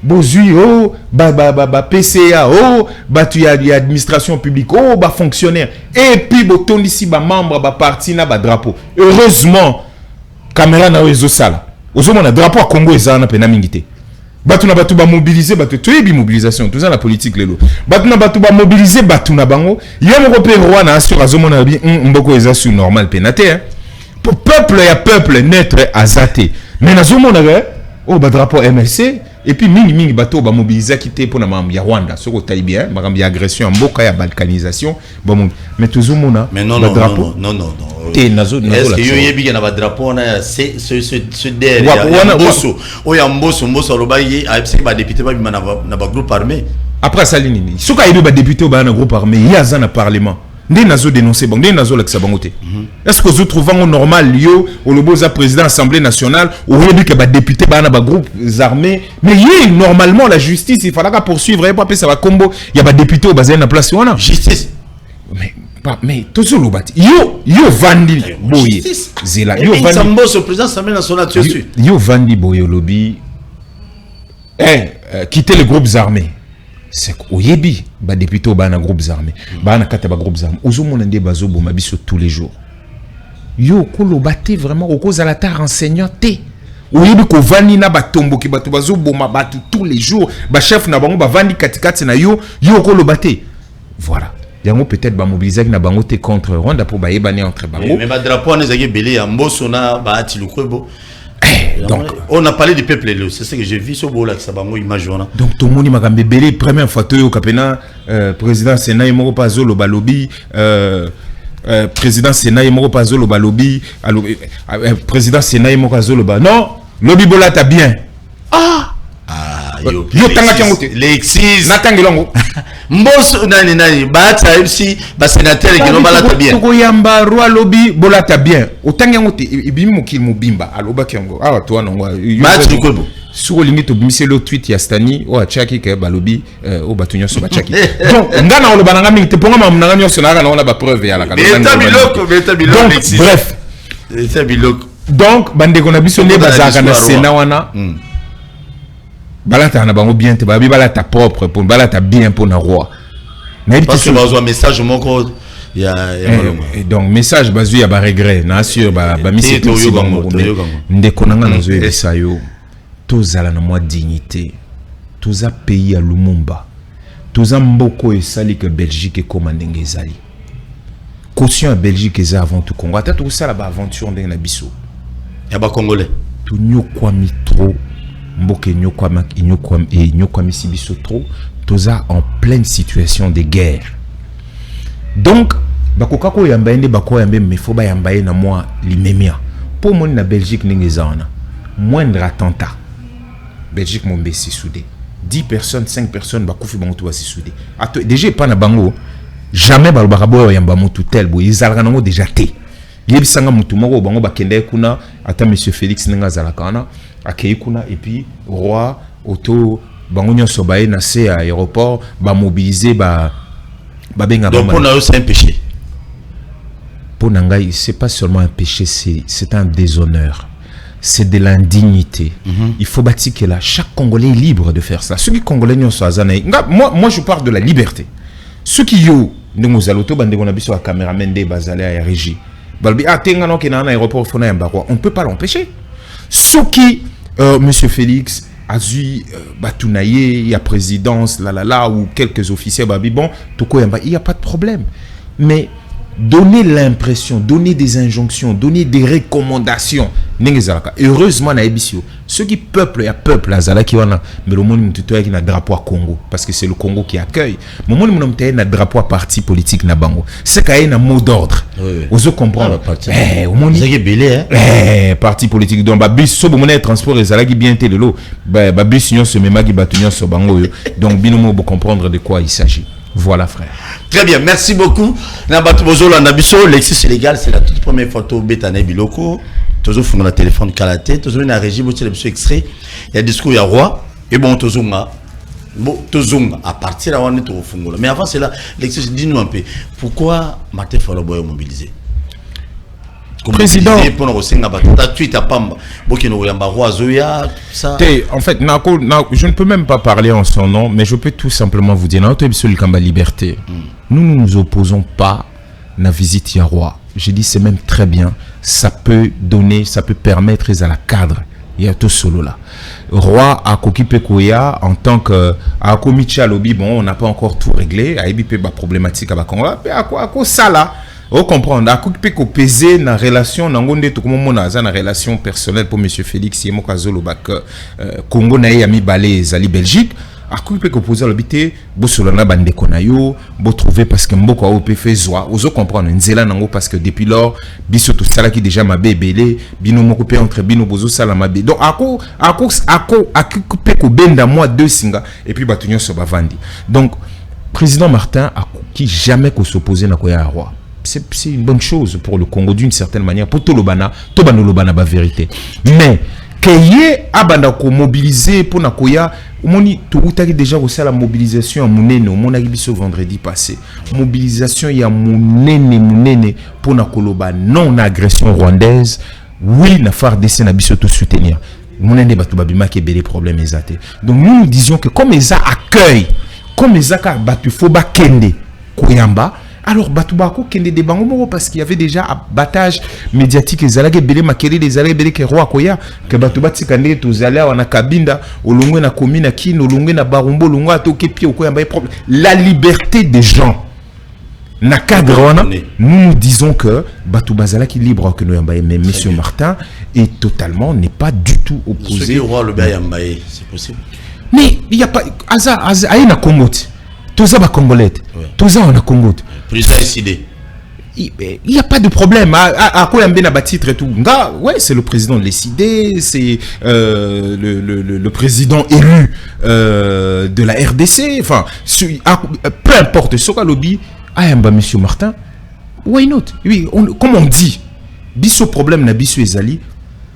Bozui, oh, PCA, oh, tu y a administration publique, oh, fonctionnaire. Et puis, boton ici, membre, parti, na drapeau. Heureusement, caméra na réseau sala. Aujourd'hui, on a drapeau à Congo et ça, on a peine à mingité. Batuna batu ba mobiliser, batu tu es mobilisation, tout ça la politique lelo. Batuna batu ba mobiliser, batuna bango. Y'a mon repère roi na assure azomo na bi mboko eza sur normal pénaté. Pour peuple y a peuple naître azaté. Mais na zomo na oh, drapeau MLC. Et puis mingi bateau ba mobiliser qui était pour na ya Rwanda ce côté bien ba agression mboka ya balkanisation bon mais toujours mona mais non drapeau non est-ce que yo yebi na ba drapeau na ce derrière mboso lobaye a ba député ba na ba groupe armé après ça linini soka yebi ba député ba na groupe armé ya za na parlement ndé nazo dénoncer bon ndé nazo laksa bangote est-ce que vous trouvez normal yo au loboza président assemblée nationale ou yebi que ba député ba na ba groupe armés mais yi normalement la justice il fallait poursuivre et pas ça va combo il y a ba député au bazin na place wana justice mais toujours le bâti yo vandi boye zela yo vandi samboso président assemblée nationale dessus yo vandi boye lobby quitter les groupes armés c'est oyebi ba député ba na groupes armés ba na kata ba groupes armés ozomo ndé bazo boma biso tous les jours yo ko lobate vraiment au cause à la terre enseignant té oyebi ko vandi na batombo ki bato bazo boma batu tous les jours ba chef na bango ba vandi katikati na yo ko lobate voilà yango peut-être ba mobiliser na bango té contre Rwanda pour ba yebane entre bango mais ba drapeau na zaki belé ya mboso na ba ati lukwebo. Donc, on a parlé du peuple, c'est ce que j'ai vu sur Bola, ça va image. Donc, tout le monde m'a gambé première fois au Capena, président Sénat et Moro Pazolo Balobi, président Sénat et Moro Pazolo Balobi, président Sénat et Moro Pazolo Balobi. Non, lobby Bola t'as bien. Yo tanga kiangote l'exis natangilongo mboso nani bata MC ba sénateur qui no bala ta bien ko yamba roi lobby bola ta bien otanga ngote ibimi mokil mobimba aloba kiango awa to anongwa match du kobo sur limite obimise le tweet ya Stani o achaki ke balobi o batunyo so bachaki donc ngana oloba nanga mingi te ponga mamna nganyo na ona ba preuve ya la beta biloko l'exis bref beta biloko donc bande kona biso ne bazaka na Sénat wana balata na bango bien te babi balata propre pour balata bien pour na roi mais parce que bazo message moko ya donc message bazu ya ba regret na sûr ba misi to yo bango ndeko nanga nazo yebisa yo tozala na moi dignité toza pays ya Lumumba toza mboko esali que Belgique comme ndenge ezali caution à Belgique eza avant tout Congo ata to sala ba aventure ndenge na biso ya ba congolais to nyokwa mitro mboke nyokwa misibiso trop toza en pleine situation de guerre donc bakoka ko yamba ende bako yambe mefo ba yamba na moi limemia pour mon na Belgique n'engezana moindre attentat Belgique mombe si soudé 10 personnes 5 personnes bakufi bango to ba si soudé déjà pas na bango jamais balbarabo yamba mutu tel bo izalaka nango déjà té yebisanga mutu moko bango bakende kuna ata monsieur Félix nenga zalakana akeyikuna et puis roi auto bango nyonso baye na se à aéroport ba mobiliser ba benga donc pour nous c'est un péché pour nangai c'est pas seulement un péché c'est un déshonneur c'est de l'indignité il faut bâtir que là chaque Congolais est libre de faire ça ceux qui Congolais nyonso azana moi je parle de la liberté ceux qui yo ndenge ozaloto bandeko na biso ya caméraman de bazale ya régie balbi atenga no kena na aéroport fona yamba quoi, on peut pas l'empêcher. Ce qui monsieur Félix azui batunaye il y a présidence la ou quelques officiers babi bon toko yamba, il y a pas de problème, mais donner l'impression, donner des injonctions, donner des recommandations. Heureusement, na ebisio, ceux qui peuplent, il y a peuple à Zala qui wana, mais le monde m'tutoye qui na drapeau à Congo, parce que c'est le Congo qui accueille. Mais le monde m'tutoye na drapeau à parti politique na bango. C'est qu'il y a un mot d'ordre. Vous comprendre? Au monde il y a belé, parti politique. Donc, babis, so bon monnaie transport et Zala qui bien té de l'eau. Babis nyon se mema qui batunyon so bango. Donc, binomo pour comprendre de quoi il s'agit. Voilà, frère. Très bien, merci beaucoup. Lexis Sénégal, c'est la toute première photo Bétané Biloko. Toujours fond la téléphone Kalaté. Toujours une régie, vous avez extrait. Il y a un discours, il y a roi. Et bon, toujours à partir de là, on est au fond. Mais avant cela, Lexis, dis-nous un peu. Pourquoi Martin Faloboy est mobilisé? Président, en fait, je ne peux même pas parler en son nom, mais je peux tout simplement vous dire, notre liberté, nous ne nous opposons pas à la visite à roi. Je dis c'est même très bien, ça peut donner, ça peut permettre à la cadre. Il y a tout solo là. Roi à Kokipe Koya en tant que à Komicha Lobby, bon, on n'a pas encore tout réglé. À Ebipe ba problématique à Congo. À quoi ça là? On comprend. À Kokipe ko peser na relation nangonde to comme mon aza na relation personnelle pour monsieur Félix Yemo Kazolo bak Congo na yami balé zali Belgique. À Kokipe ko poser l'habité, bo solana bande konayo, bo trouver parce que mboko a opé fait zoa. Ozo comprendre nzela nango parce que depuis lors biso to sala qui déjà mabé belé, bino moko pe entre bino bozo sala mabé. Donc ako Kokipe ko benda moi deux singa et puis batunyo so bavandi. Donc président Martin a qui jamais ko s'opposer na koya roi. C'est une bonne chose pour le Congo d'une certaine manière pour tout le bana ba vérité. Mais qu'il abanda ko mobiliser pour na koya moni to utaki déjà aussi la mobilisation à monene mon agibiso vendredi passé mobilisation ya monene pour na koloba non agression rwandaise oui na FARDC na biso to soutenir monene batu babima ke belé problème ezate. Donc nous disions que comme eza accueil comme eza ka batu faut ba kende koyamba. Alors, Batubako kende de bango parce qu'il y avait déjà abattage médiatique et zalage belé makeli des zalage belé que roi koya que Batubati kande to zala wana kabinda olongwe na commune kino olongwe na barumbo olongwe atoke pied okoya mbaye problème. La liberté des gens na cadre wana nous disons que Batubazala qui libre que nous yambaye mais monsieur Martin est totalement n'est pas du tout opposé au roi le baye yambaye, c'est possible. Mais il y a pas aza aina Congote. Toza ba Congolais. Toza on a Congo. Président décidé. Il n'y a pas de problème. À quoi il y a un titre et tout. Ouais, c'est le président décidé, c'est le président élu de la RDC. Enfin, peu importe ce qu'a lobby, monsieur Martin, why not? Oui, comme on dit, biso problème na biso ezali,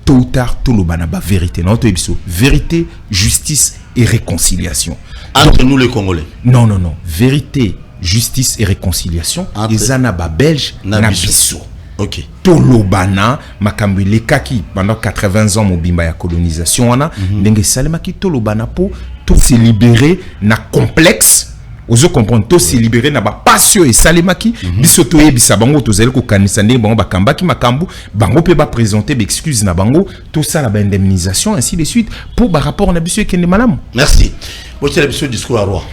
tôt ou tard, tout le banaba vérité. Non, vérité, justice et réconciliation. Entre nous les Congolais. Non. Vérité, justice et réconciliation. Les anaba belge nabiso. Ok. Tolobana, makambi les kaki pendant 80 ans mobimba ya colonisation wana. Ndenge salema ki tolobana po tout se libérer na complexe. Ozo comprendre tout se libérer na ba passion et salemaki biso to yebisa bango to zeli ko kanisa ndenge bango bakamba ki makambu bango pe ba présenter ba excuse na bango tout ça la ba indemnisation ainsi de suite pour ba rapport na biso ekende malamu. Merci. Botia biso discours à roi.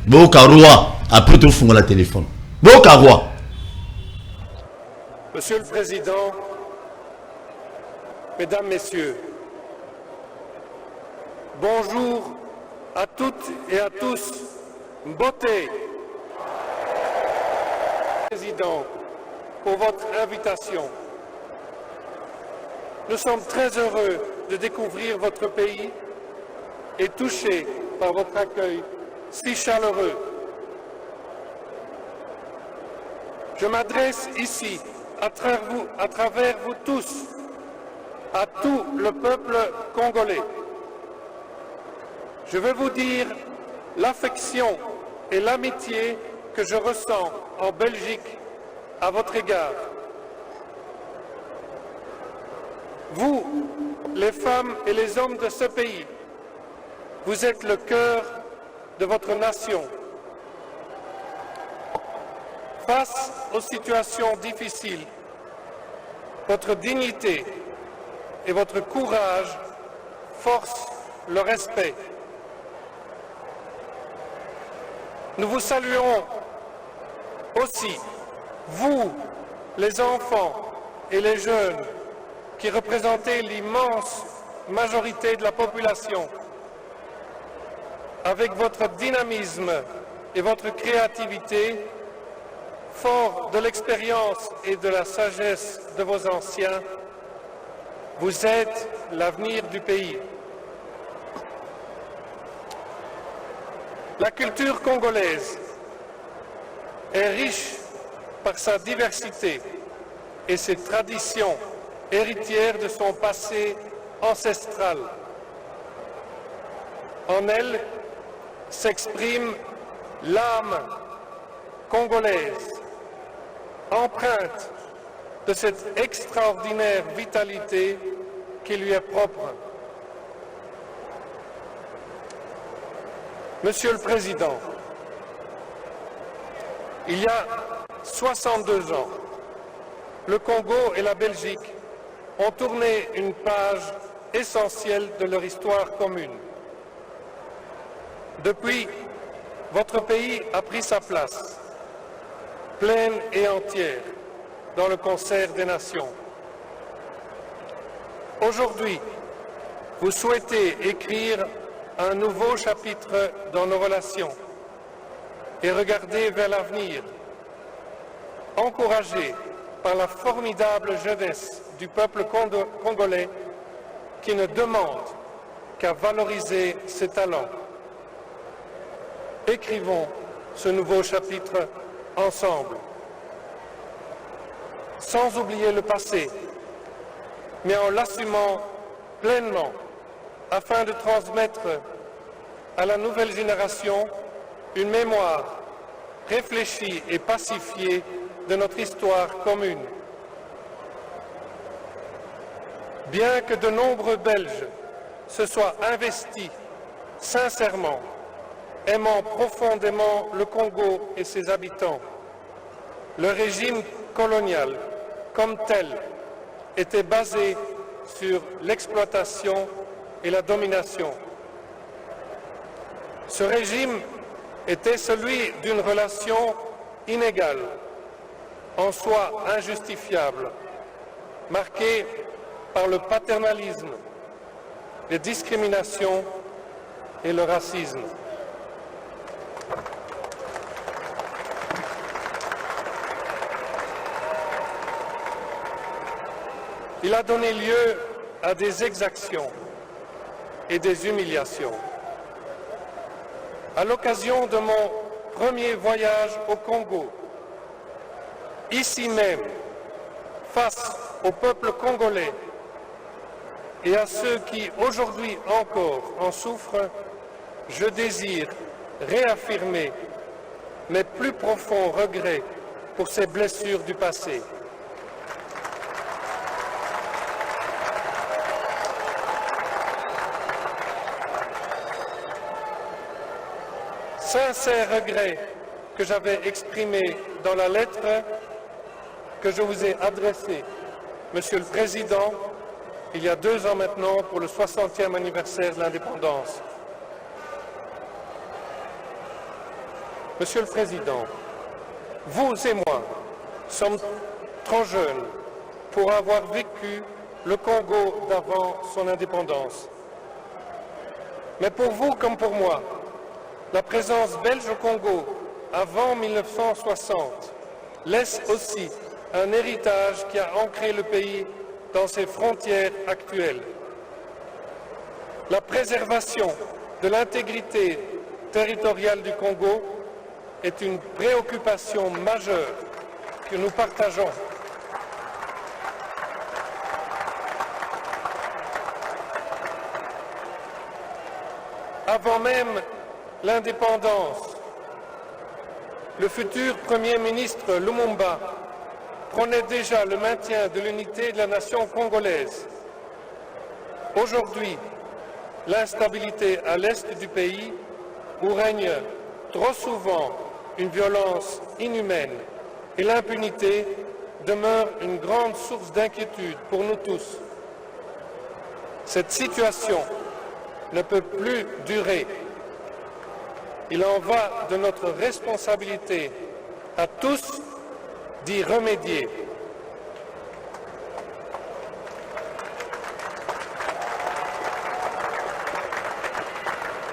Boka roi après tout fonga la téléphone. Boka roi. Monsieur le Président, Mesdames, Messieurs, bonjour à toutes et à tous. Mbote, Président, pour votre invitation. Nous sommes très heureux de découvrir votre pays et touchés par votre accueil si chaleureux. Je m'adresse ici, à travers vous tous, à tout le peuple congolais. Je veux vous dire l'affection et l'amitié que je ressens en Belgique à votre égard. Vous, les femmes et les hommes de ce pays, vous êtes le cœur de votre nation. Face aux situations difficiles, votre dignité et votre courage forcent le respect. Nous vous saluons aussi, vous, les enfants et les jeunes, qui représentez l'immense majorité de la population. Avec votre dynamisme et votre créativité, fort de l'expérience et de la sagesse de vos anciens, vous êtes l'avenir du pays. La culture congolaise est riche par sa diversité et ses traditions héritières de son passé ancestral. En elle s'exprime l'âme congolaise, empreinte de cette extraordinaire vitalité qui lui est propre. Monsieur le Président, il y a 62 ans, le Congo et la Belgique ont tourné une page essentielle de leur histoire commune. Depuis, votre pays a pris sa place, pleine et entière, dans le concert des nations. Aujourd'hui, vous souhaitez écrire un nouveau chapitre dans nos relations et regarder vers l'avenir, encouragé par la formidable jeunesse du peuple congolais qui ne demande qu'à valoriser ses talents. Écrivons ce nouveau chapitre ensemble, sans oublier le passé, mais en l'assumant pleinement, afin de transmettre à la nouvelle génération une mémoire réfléchie et pacifiée de notre histoire commune. Bien que de nombreux Belges se soient investis sincèrement, aimant profondément le Congo et ses habitants, le régime colonial, comme tel, était basé sur l'exploitation et la domination. Ce régime était celui d'une relation inégale, en soi injustifiable, marquée par le paternalisme, les discriminations et le racisme. Il a donné lieu à des exactions et des humiliations. À l'occasion de mon premier voyage au Congo, ici même, face au peuple congolais et à ceux qui aujourd'hui encore en souffrent, je désire réaffirmer mes plus profonds regrets pour ces blessures du passé. Sincère regret que j'avais exprimé dans la lettre que je vous ai adressée, Monsieur le Président, il y a 2 ans maintenant pour le 60e anniversaire de l'indépendance. Monsieur le Président, vous et moi sommes trop jeunes pour avoir vécu le Congo d'avant son indépendance. Mais pour vous comme pour moi, la présence belge au Congo avant 1960 laisse aussi un héritage qui a ancré le pays dans ses frontières actuelles. La préservation de l'intégrité territoriale du Congo est une préoccupation majeure que nous partageons. Avant même l'indépendance, le futur Premier ministre Lumumba prônait déjà le maintien de l'unité de la nation congolaise. Aujourd'hui, l'instabilité à l'est du pays, où règne trop souvent une violence inhumaine, et l'impunité demeurent une grande source d'inquiétude pour nous tous. Cette situation ne peut plus durer. Il en va de notre responsabilité à tous d'y remédier.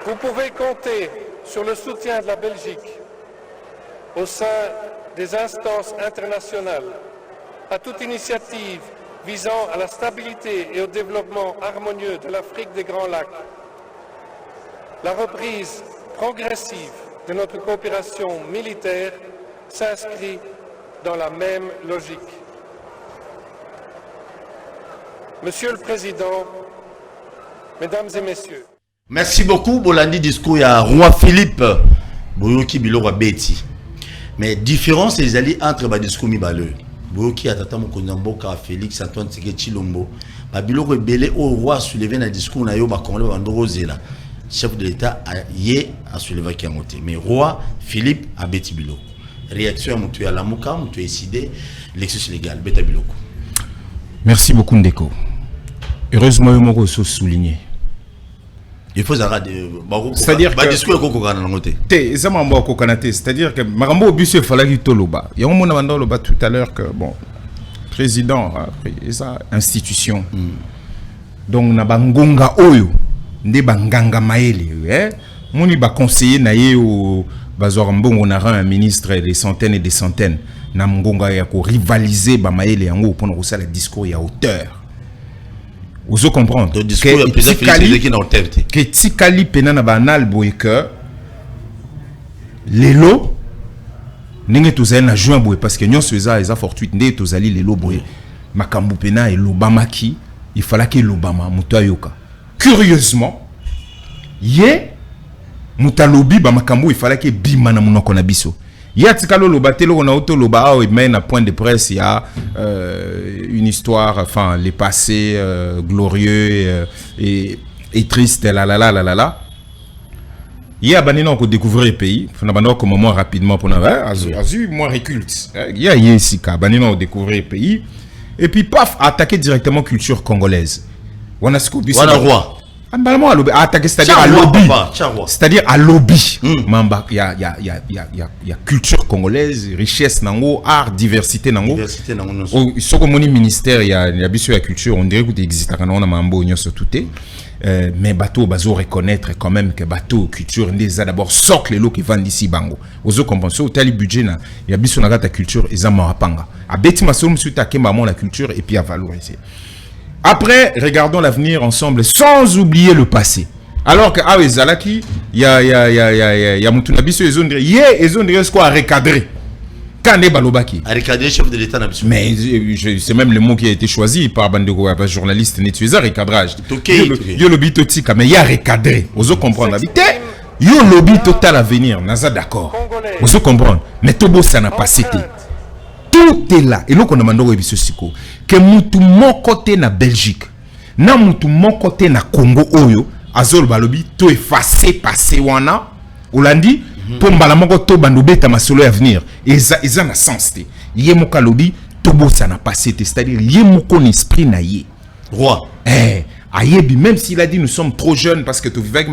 Vous pouvez compter sur le soutien de la Belgique au sein des instances internationales à toute initiative visant à la stabilité et au développement harmonieux de l'Afrique des Grands Lacs. La reprise progressive de notre coopération militaire s'inscrit dans la même logique. Monsieur le Président, Mesdames et Messieurs, merci beaucoup. Bolandi discours ya Roi Philippe. Boyoki biloko beti. Mais différence les alliés entre ba discours mibale. Boyoki atata mokonza mboka Félix Antoine Tshisekedi Tshilombo. Ba biloko belé au roi soulevé na discours na yo ba kongole ba ndoko zela. Chef de l'État a soulevé qui a monté. Mais Roi Philippe a beti biloko. Réaction à Moutou Yalamuka, Moutou décidé l'exercice légal. Beta biloko. Merci beaucoup Ndeko. Heureusement, je me suis souligné. Il faut arrêter. C'est-à-dire que c'est-à-dire que Marambo Obus il fallait qu'il toloba. Il y a un moment où tout à l'heure que bon président ça institution. Donc na bangonga oyo nde banganga maele moni ba conseiller na ye au bazor mbongo na un ministre des centaines et des centaines na ngonga ya ko rivaliser ba maele yango pour ko sala discours ya hauteur. Vous comprenez le discours ya président Félix qui na hauteur que tikali pena na banal boy que lelo ninge tozali na juin boy parce que nyonso eza fortuite nde tozali lelo boy makambu pena et lobamaki il fallait que l'Obama mutayoka curieusement ye mutalobi ba makambu il fallait que bima na munoko na biso ya tikalo lobatelo na auto loba o mène à point de presse il y a une histoire enfin les passés glorieux et triste la il y a banino ko découvrir le pays na banino comme moi rapidement pour na azu moi réculte il y a ici ka banino découvrir le pays et puis paf attaquer directement culture congolaise wana scoop wana roi attaquer c'est-à-dire à lobby c'est-à-dire à lobby mamba il y a culture congolaise richesse nango art diversité nango soko moni ministère il y a biso ya culture on dirait que existe kana na mambo nyonso touté mais bateau bazo reconnaître quand même que bateau culture ndeza d'abord socle lo qui vend ici bango ozo compenser au tali budget na ya biso na ta culture ezama rapanga abeti masolo musuta kemba mon la culture et puis à valoriser. Après, regardons l'avenir ensemble sans oublier le passé. Alors que Zalaki, il y a Moutunabiso et Zondri, ce qu'on a recadré. Quand est Balobaki? A recadré chef de l'État Nabiso. Mais c'est même le mot qui a été choisi par Bandego, par journaliste Netueza, recadrage. Yo lobby totika, mais il y a recadré. Vous comprenez? Yo lobby total à venir, naza d'accord. Vous comprenez? Mais Tobo ça n'a pas cité. Tout est là. Et là, on demande au Ebisosiko que mutu mon côté na Belgique, na mutu mon côté na Congo Oyo, Azol Balobi, tout effacé, passé wana, Olandi, pour Mbalamongo to bandobeta masolo à venir. Et ça n'a sens. Yé mon kalobi, Tobo ça n'a pas été. C'est-à-dire, yé mon kon esprit na yé. Roi. Ayebi, même s'il a dit nous sommes trop jeunes parce que tu vivais avec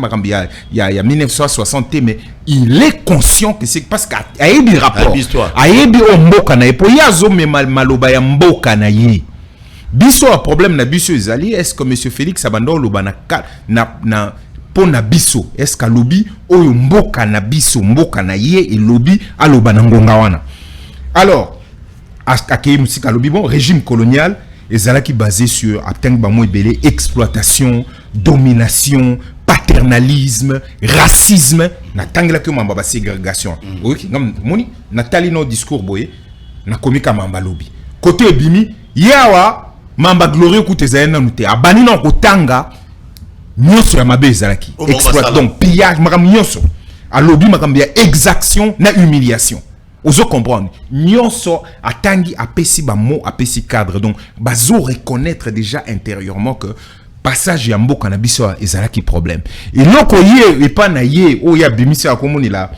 il y a 1960, mais il est conscient que c'est parce qu'Ayebi rapport. Ayebi o mboka na epo yazo me maloba ya mboka na ye. Biso a problème na biso ezali est-ce que monsieur Félix Abando loba na pona biso est-ce que lobi oyo mboka na biso mboka na ye et lobi aloba na ngonga wana. Alors akei musika lobi bon régime colonial et ça qui basé sur exploitation, domination, paternalisme, racisme, na tangla que mamba ségrégation. OK, moni Nathalie no discours boye na komika mamba lobby. Côté bimi yawa mamba glorieux koute zaena nute abani no kotanga nyonso ya mabe ezalaki. Exploit donc pillage makam nyonso. A lobby makam ya exaction na humiliation. Ozo comprendre nyonso atangi apesi ba mot apesi cadre donc bazo reconnaître déjà intérieurement que passage ya mboka na biso ezalaki problème et loko ye et pas na ye o ya bimisi akomoni la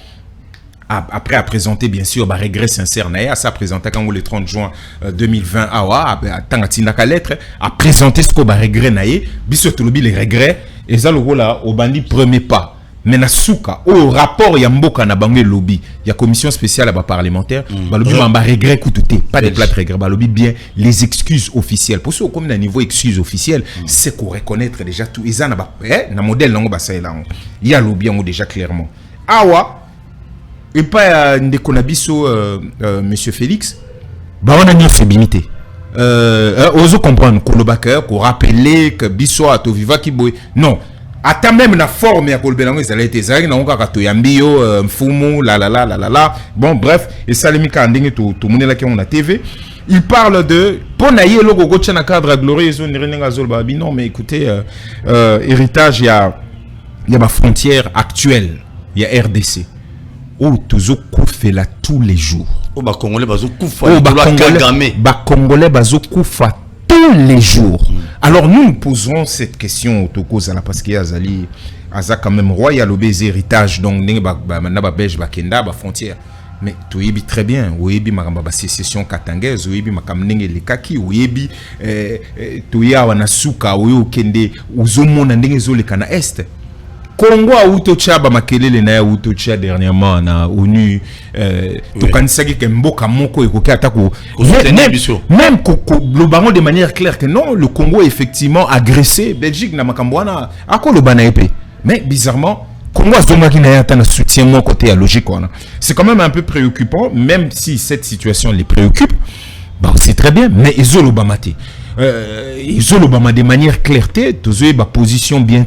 après a présenté bien sûr bah regret sincère naïa ça présenté quand le 30 juin 2020 awa tangatinda ka lettre a présenté ce ko ba regret naïe biso tolobi les regrets et ça le là au bandi premier pas mais na souka au rapport ya mboka na bangé lobby ya commission spéciale à parlementaire ba lobby mamba regret kututé pas des plats de regret ba lobby bien les excuses officielles pour ce comme na niveau excuses officielles c'est qu'on reconnaître déjà tout ils na ba na modèle nango ba ça là il y a lobby on déjà clairement awa et pas ndeko na biso monsieur Félix ba on a mis c'est limité ozo comprendre ko lobaka ko rappeler que biso ato viva ki boy non ata même na forme ya kolbelango ezala été ezali na ngaka to yambio mfumu la bon bref et ça lemi ka ndenge to monela ki on a TV il parle de ponaye logo gocha na cadre glorieux zone renenga zol babi non mais écoutez héritage il y a ma frontière actuelle il y a RDC où toujours kufa là tous les jours au ba congolais bazo kufa ba congolais bazo kufa tous les jours. Alors nous posons cette question au Tokozala parce qu'il y a Azali Aza quand même roi, il y a l'obés héritage donc na belge bakenda ba frontière. Mais tu yebi très bien, oyebi makamba ba sécession katangaise, oyebi makamnenge lekaki, oyebi tu ya wana suka oyo kende uzomona ndenge zoleka na est. Congo a utocha ba makelele na ya utocha dernièrement na ONU to kanisaki ke mboka moko ekoki atako même le bango de manière claire que non le Congo est effectivement agressé Belgique na makambo wana akolo bana épée mais bizarrement Congo a zonaki na ya tana soutien mon côté à logique wana c'est quand même un peu préoccupant même si cette situation les préoccupe bah c'est très bien mais izolo bamati Izolobama de manière claire tozoe ba position bien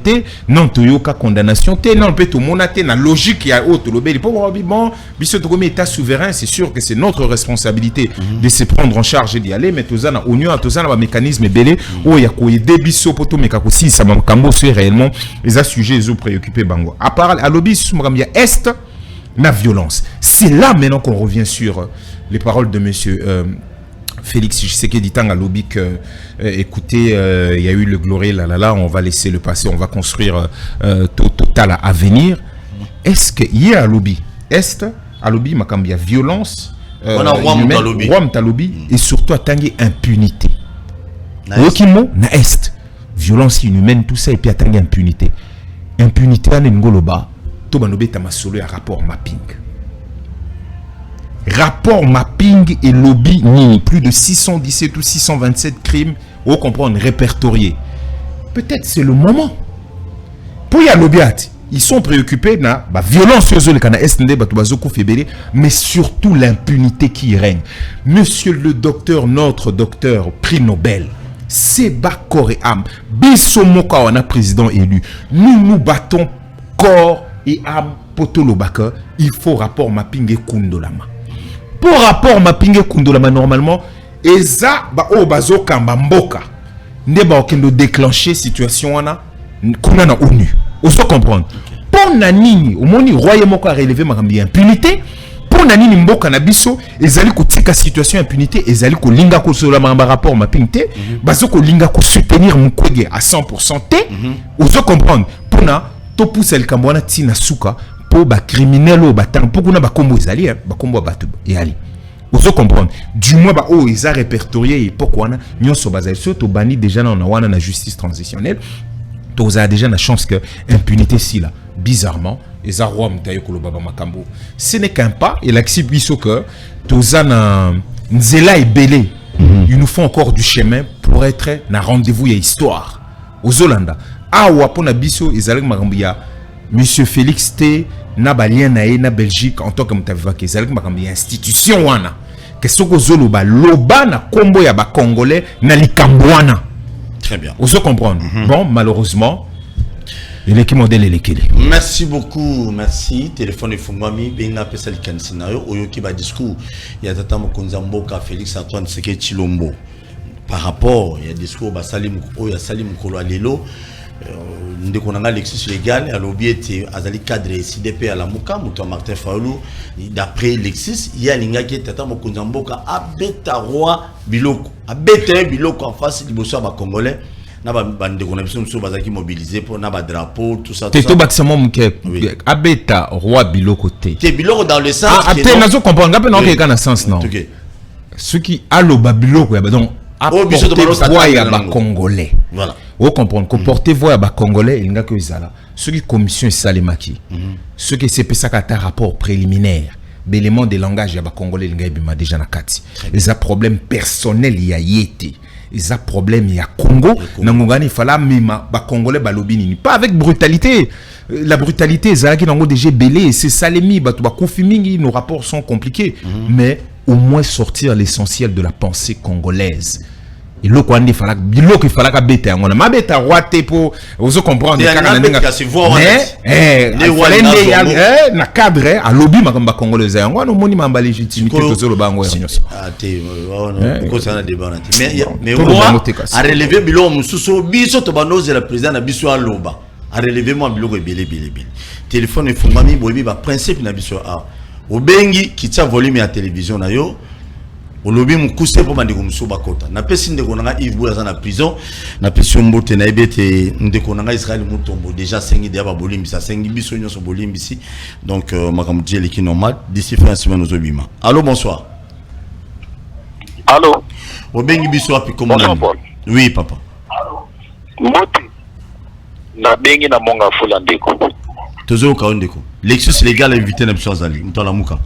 non toyoka condamnation non peut tout monaté na logique ya autre lobeli pour bon biso to comme état souverain c'est sûr que c'est notre responsabilité de se prendre en charge et d'y aller mais tozana union tozana ba mécanisme belé o ya ko aider biso poto meka ko si ça makambo c'est réellement les sujets zo préoccupés bango à part à lobby sumramia est la violence c'est là maintenant qu'on revient sur les paroles de monsieur Félix, je sais qu'il dit tant à lobby que, écoutez, il y a eu le glorieux là, on va laisser le passé, on va construire total à venir. Est-ce qu'il y a un lobby est à lobby, il y a violence, lobby et surtout à tanguer impunité. Okimo na est, violence inhumaine, tout ça et puis à tanguer impunité. Impunité à n'engoloba, tout banobé tamasolo à rapport mapping. Rapport mapping et lobby ni plus de 617 ou 627 crimes au comprendre répertoriés. Peut-être c'est le moment. Pour y a lobby ils sont préoccupés na ba violence sur le kana SND batubazoko fébélé mais surtout l'impunité qui règne. Monsieur le docteur notre docteur prix Nobel Seba Koream biso moka wana président élu. Nous battons corps et âme potolobaka, il faut rapport mapping et kundolama. Pour rapport mapping kundolama normalement eza ba o bazo kamba mboka nde ba okendo déclencher situation wana kuna na ONU oso comprendre pour na nini omoni royaume moko a relevé makambi impunité pour na nini mboka na biso ezali kotika situation impunité ezali ko linga ko sola mamba rapport mapping te bazo ko linga ko soutenir Mukwege à 100% te oso comprendre pour na to pousser le kambwana tina suka ba criminel ou ba tant pour na ba kombo ezali ba kombo batu et ali oso comprendre du moins ba o ils a répertorié pourquoi na nyonso bazali surtout bani déjà na wana na justice transitionnelle to a déjà la chance que impunité si là bizarrement les arrois mtayo ko baba makambo ce n'est qu'un pas et l'accepte biso que to na nzela et belé il nous faut encore du chemin pour être na rendez-vous ya histoire aux Hollanda awa pona biso ezali makambo ya monsieur Félix T na balien na Belgique en tant que mutaviva ke ezali makambo institution wana que soko zoloba loba na kombo ya ba congolais na likambwana très bien on se comprendre bon malheureusement l'équipe modèle est merci beaucoup merci téléphone et fungwami benga pesa likansinayo oyoki ba discours ya tata mokonza mboka Félix Antoine Tshisekedi Tshilombo par rapport il y a discours ba salim o ya salim kolo alelo ndeko nanga Lexus légal à l'objet azali cadre CDP à la muka muto Martin Faulu d'après Lexus il y a linga qui tata mokonza mboka abeta roi biloko abeta biloko en face liboso ba congolais na bande qu'on a besoin de bazaki mobiliser pour na ba drapeau tout ça. Teto bâtiment muke abeta roi biloko te. Te biloko dans le sens. Ah te nazo comprendre ngape na okeka na sens non. Ce qui allo babiloko ya donc apporter voix ya ba congolais. Voilà. Vous comprenez que porter voix à bas congolais il n'y a que ça. Ceux qui commission salemaki, ceux qui c'est ça qu'à rapport préliminaire, l'élément de langage ya bas congolais il y a déjà na kati. Ils a problème personnel il y a yété. Ils a problème il y a Congo. Nangongani il fallait même bas congolais balobini pas avec brutalité. La brutalité ça qui n'ont déjà belé c'est salemi bah tu vas confirmer nos rapports sont compliqués mais au moins sortir l'essentiel de la pensée congolaise. Il faut qu'il fallait que bête on a ma bête à roi pour vous comprendre mais na cadre à lobby makamba congolais on a moni mamba légitimité to le bango mais moi à relever bilo mususu biso to banoze la président na biso a loba à relever moi biloko belé téléphone efungami boyebi ba principe na biso a obengi kitsa volume ya télévision na yo olobi mukuse po bandeko musuba kota na pesi ndeko nanga Yves Boulaza na prison na pesi mbote na ebete ndeko nanga Israël Mutombo déjà sengi de ba bolimbisa sengi biso nyonso bolimbisi donc makamudi eleki normal d'ici fin de semaine ozobima. Allô bonsoir. Allô obengi biso api comment oui papa mbote na bengi na monga fula ndeko tozo ka ndeko Lexus légal invité na biso azali mtala muka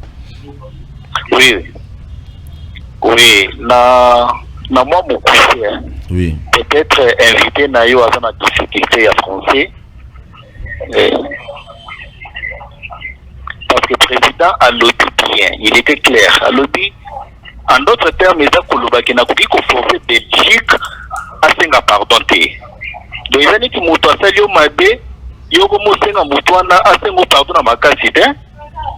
oui, na moi mon conseil. Oui. Peut-être invité na yo à la difficulté à français. Parce que le président a lobby bien, il était clair. A lobby, en d'autres termes, il a dit qu'on forçait Belgique à s'engager pardon. Donc il a dit que moto asalio mabe, yo como senga moto à s'engager pardon na makasite.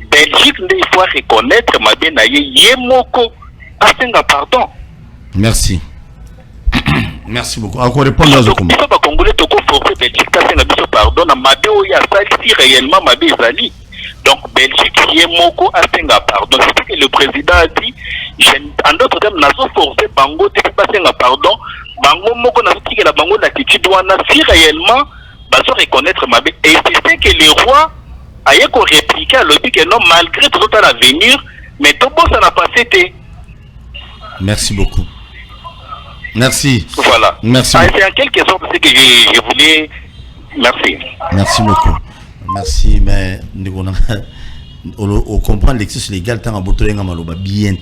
Belgique il faut reconnaître mabe na ye moko. Pardon. Merci. Merci beaucoup. Encore répondre à ce comment. Il faut Congolais te forcer Belgique à pardon. Na mabe o ya sali réellement mabe ezali. Donc Belgique y est moko à pardon. C'est ce que le président a dit. En d'autres termes, nazo forcer bango te passer pardon. Bango moko nazo tiki la bango l'attitude wana si réellement baso reconnaître mabe. Et c'est ce que les rois aient qu'on répliquer à l'objet que non malgré tout à l'avenir, mais tout bon ça n'a pas été. Merci beaucoup. Merci. Voilà. Merci. C'est en quelque sorte ce que je voulais. Merci. Merci beaucoup. Merci, mais on comprend l'exercice légal tant à Botolenga Maloba bien.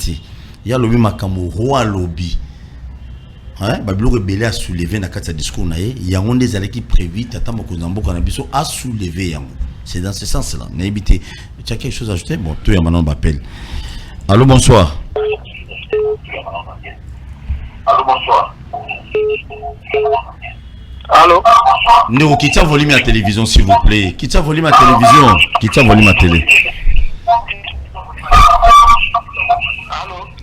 Il y a le lobby Makamo, roi lobby. Hein? Babilo Belé a soulevé dans le discours. Il y a des années qui prévu, Tata Mokozambo Kanabiso a soulevé. C'est dans ce sens-là. N'hésitez. Tu as quelque chose à ajouter? Bon, tout est maintenant m'appelle. Allô, bonsoir. Allô, bonsoir. Allô? Néo, quittez volume à la télévision, s'il vous plaît. Quittez volume à la télévision. Quittez volume à la télé.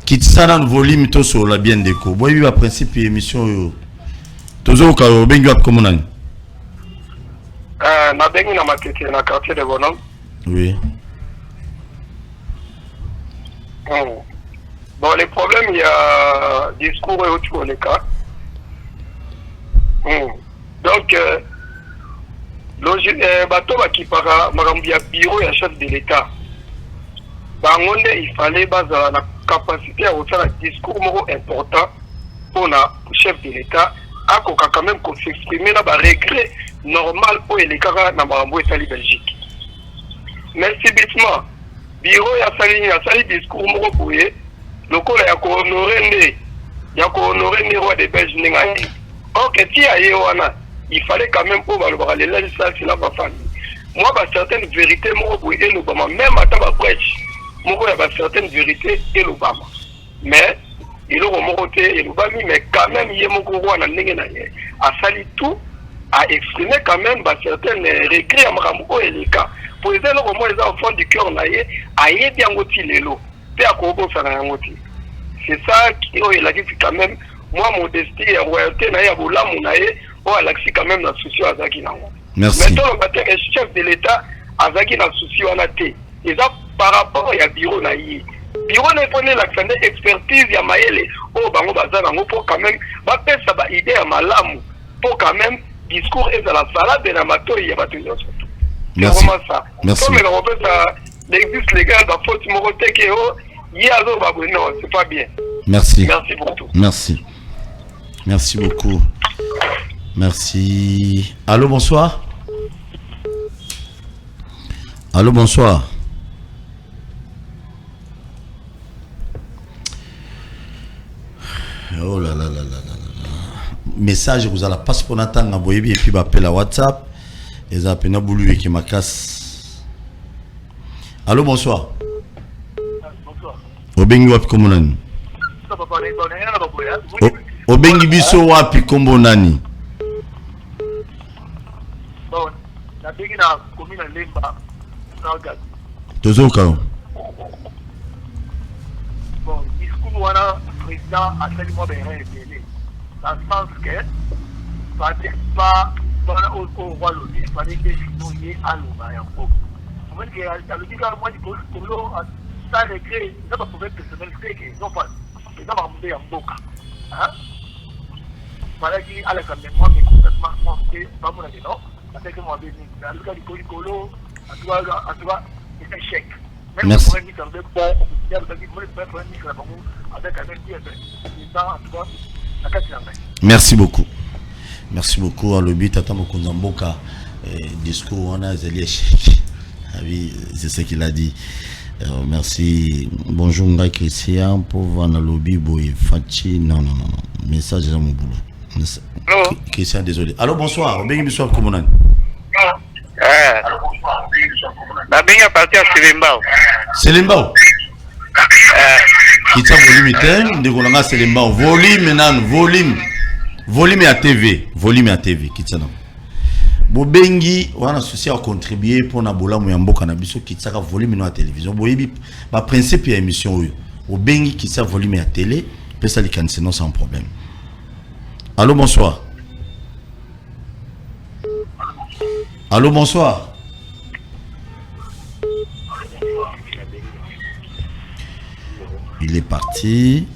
Quittez ça dans le volume, tout sur la bien déco. Vous voyez, le principe de l'émission. Tout ça, vous avez bien vu comment on a. Na bengi na matete na quartier de Bonhomme. Oui. Bon, les problèmes, il y a discours et autres les cas. Donc, bateau qui para Marambia bureau et chef de l'État. Il fallait baser la capacité à faire un discours important pour le chef de l'État. À quand même qu'on s'exprimer là, regret normal pour les cas dans Marambo et Sali Belgique. Mais subitement, bureau et Sali discours moropoué. Le col a honoré les rois des Belges. Ok, il fallait quand même pour les législatives là, moi, certaines vérités, et l'Obama, même à Tababrèche, moi, il y a certaines vérités et l'Obama. Mais, il a remonté et l'Obama, mais quand même, il y a mon gros roi à sali tout, à exprimer quand même certaines regrets à Marambo et les cas. Pour les enfants du cœur, à y bien les lots. C'est ça qui est quand même moi modestie et royauté na ya bolamu na ye o alaxi quand même na souci azaki na ngo. Merci. Maintenant le chef de l'État azaki na souci wana te. Et ça par rapport ya bureau na ye. Bureau na pone l'accent expertise ya maele o bango bazana ngo pour quand même ba pesa ba idée ya malamu pour quand même discours et de la salade et la mato et surtout. Merci. C'est vraiment ça. Merci. Comme en fait, ça existe les gars, la faute morotek et non, c'est pas bien. Merci. Merci pour tout. Merci. Merci beaucoup. Merci. Allô, bonsoir. Allô, bonsoir. Oh là là là là là là. Message vous allez passer pour Nathan à Boyebi et puis m'appeler à WhatsApp. Et ça appelle Naboulou et qui m'a casse. Allô, bonsoir. Bonsoir. Obengi wapi komonani? Obengi biso wapi komonani? Bon, la bengi na commune Lemba. Tozoka. Bon, discours wana président a fait moi ben révélé. Dans le sens que pas au roi lobby, il fallait que nous y à l'eau. Vous voyez que le dit que moi du coup ça regret, ça va pouvoir personnel c'est que non pas ça va monter en boca. Hein? Voilà qui à la quand même moi mais complètement moi c'est pas mon avis non. Ça que moi bien dans le cas du colo à toi c'est échec. Merci. Merci beaucoup. Merci beaucoup à l'obit Tata Mokonzamboka. Discours on a zéli échec. Ah oui, c'est ce qu'il a dit. Merci. Bonjour Ngai Christian pour voir dans lobby boy Fachi. Non. Message dans mon boulot. Allô? Christian, désolé. Allô, bonsoir. Bien bonsoir comment on La bengi à partir à Selimbao. Selimbao. Qui t'a volume item de Golanga Selimbao. Volume nan volume à TV. Volume à TV qui t'a non. Bobengi on a associé à contribuer pour na bola muyambo cannabis qui t'a volume à télévision. Boyebi ba principe ya émission oyo. Bobengi qui t'a volume à télé, peut ça les cancer sans problème. Allô, bonsoir. Allô, bonsoir. Il est parti.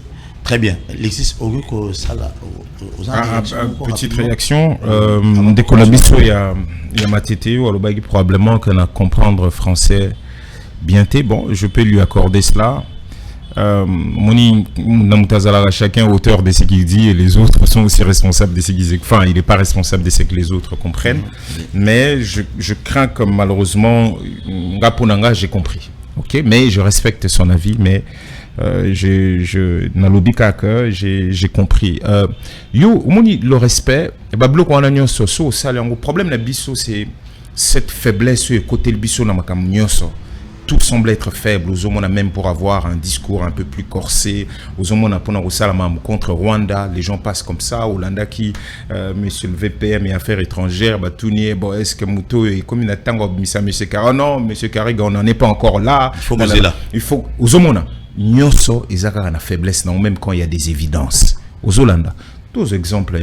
Très bien. Alexis, petite réaction. Dès qu'on a vu il y a ma tété ou probablement qu'on a comprendre français bien. Bon, je peux lui accorder cela. Moni Namutazala, chacun auteur de ce qu'il dit et les autres sont aussi responsables de ce qu'ils disent. Enfin, il n'est pas responsable de ce que les autres comprennent. Mais je crains que malheureusement, Ngapunanga, j'ai compris. Ok, mais je respecte son avis, mais j'ai compris. Yo, Moni, le respect, le problème de biso, c'est cette faiblesse côté le biso na makamnyoso. Tout semble être faible aux hommes même pour avoir un discours un peu plus corsé aux hommes contre Rwanda les gens passent comme ça Hollanda qui monsieur le VPM et affaires étrangères Batounier bon est-ce que Mouto est comme une tango monsieur Kariga non monsieur Kariga on n'en est pas encore là il faut aux hommes nyoso ezaka na faiblesse non même quand il y a des évidences aux Hollanda tous exemples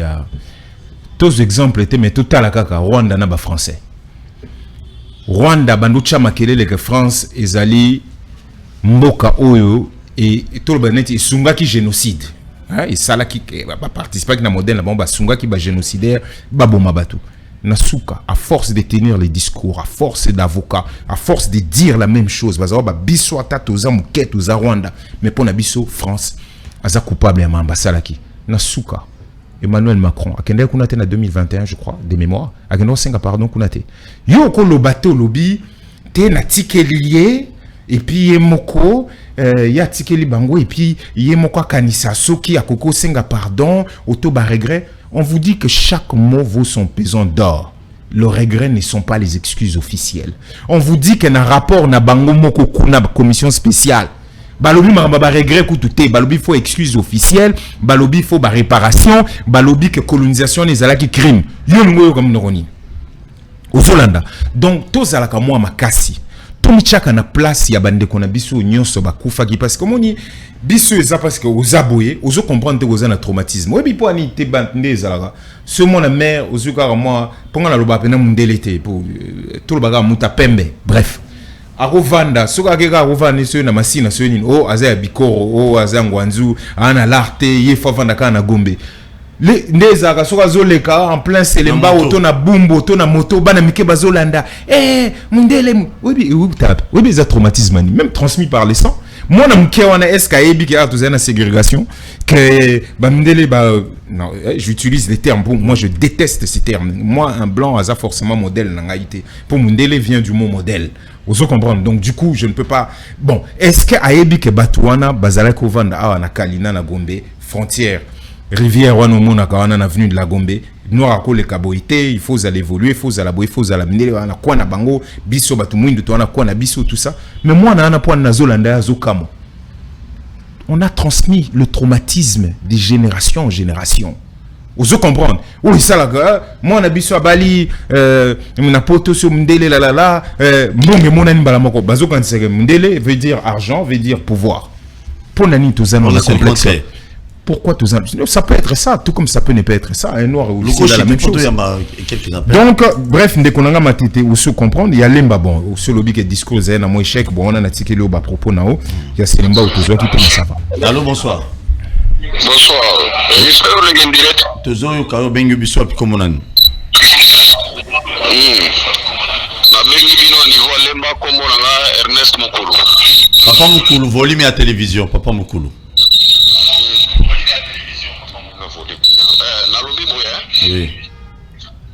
étaient mais tout à la kaka Rwanda na ba français Rwanda banducha makelele que France ezali mboka oyo et tout le baneti isunga ki génocide et sala ki ba participer na modèle ba sunga ki ba génocidaire ba boma batu nasuka à force de tenir les discours à force d'avocats à force de dire la même chose baza ba biso atata oza muket oza Rwanda mais pour na biso France aza coupable ya mamba sala ki nasuka Emmanuel Macron a kende kunate na 2021 je crois de mémoire a kende senga pardon kunate yo ko lo bateau lobby te na tikelier et puis yemoko ya tikeli bango et puis yemoko kanisa soki akoko senga pardon auto ba regret on vous dit que chaque mot vaut son pesant d'or. Le regret ne sont pas les excuses officielles. On vous dit que na rapport na bango moko kuna commission spéciale balobi mamba regret koututé balobi faut excuse officielle balobi faut ba réparation balobi que colonisation les alaki crime yo ngoyo comme noroni aux Hollanda donc tous alaka moi makasi tomi chaka na place ya bande kona biso nyonso bakufa ki parce que moni biso eza parce que aux aboyé aux comprendre que aux na traumatisme oui bipo ani te bande ezalaka ce mon la mère aux ukara moi ponga na loba pena mundelete pour tout le baga muta pembe bref Arovanda, soka keka arovanda so na masina so nini o azaya bikoro o azangwanzu ana larte ye fa vanda kana gombe les akasoka zoleka en plein selemba auto na bumbo auto na moto bana mike bazolanda mundele oui ça traumatisme même transmis par les sangs moi na mke wana est-ce qu'ayebi que a tous na ségrégation que bamundele non j'utilise les termes moi je déteste ces termes moi un blanc a forcément modèle na ngaité pour mundele vient du mot modèle vous comprenez donc du coup je ne peux pas bon est-ce que ayebi que batouana bazala kovanda awa na Kalina na Gombe frontière rivière wanomona kawana na avenue de la Gombe noir ko le kaboité il faut aller évoluer il faut aller boy il faut aller miner wana kwa na bango biso batu mwindu to wana kwa na biso tout ça mais moi na ana point na zolanda ya zokamo on a transmis le traumatisme de génération en génération vous comprenez oui ça là moi na biso abali na poto sur mundele la mbonge mona ni bala moko bazo kan sege mundele veut dire argent veut dire pouvoir pour nani to zano na complexe. Pourquoi tout ça? Ça peut être ça, tout comme ça peut ne pas être ça. Un noir ou la même chose. Donc, bref, dès qu'on a ma tête ou se comprendre, il y a l'emba bon, ou ce lobby qui est discours, il y a un échec, bon, on a un article au bas propos nao, il y a ce l'emba ou tout ça qui peut ça va. Allô, bonsoir. Bonsoir. J'espère que vous êtes direct. Toujours au cas où ben yubiso puis comme on a. Na bengi bino niveau l'emba comme on a Ernest Mokolo. Papa Mokolo, volume à télévision, Papa Mokolo. Oui.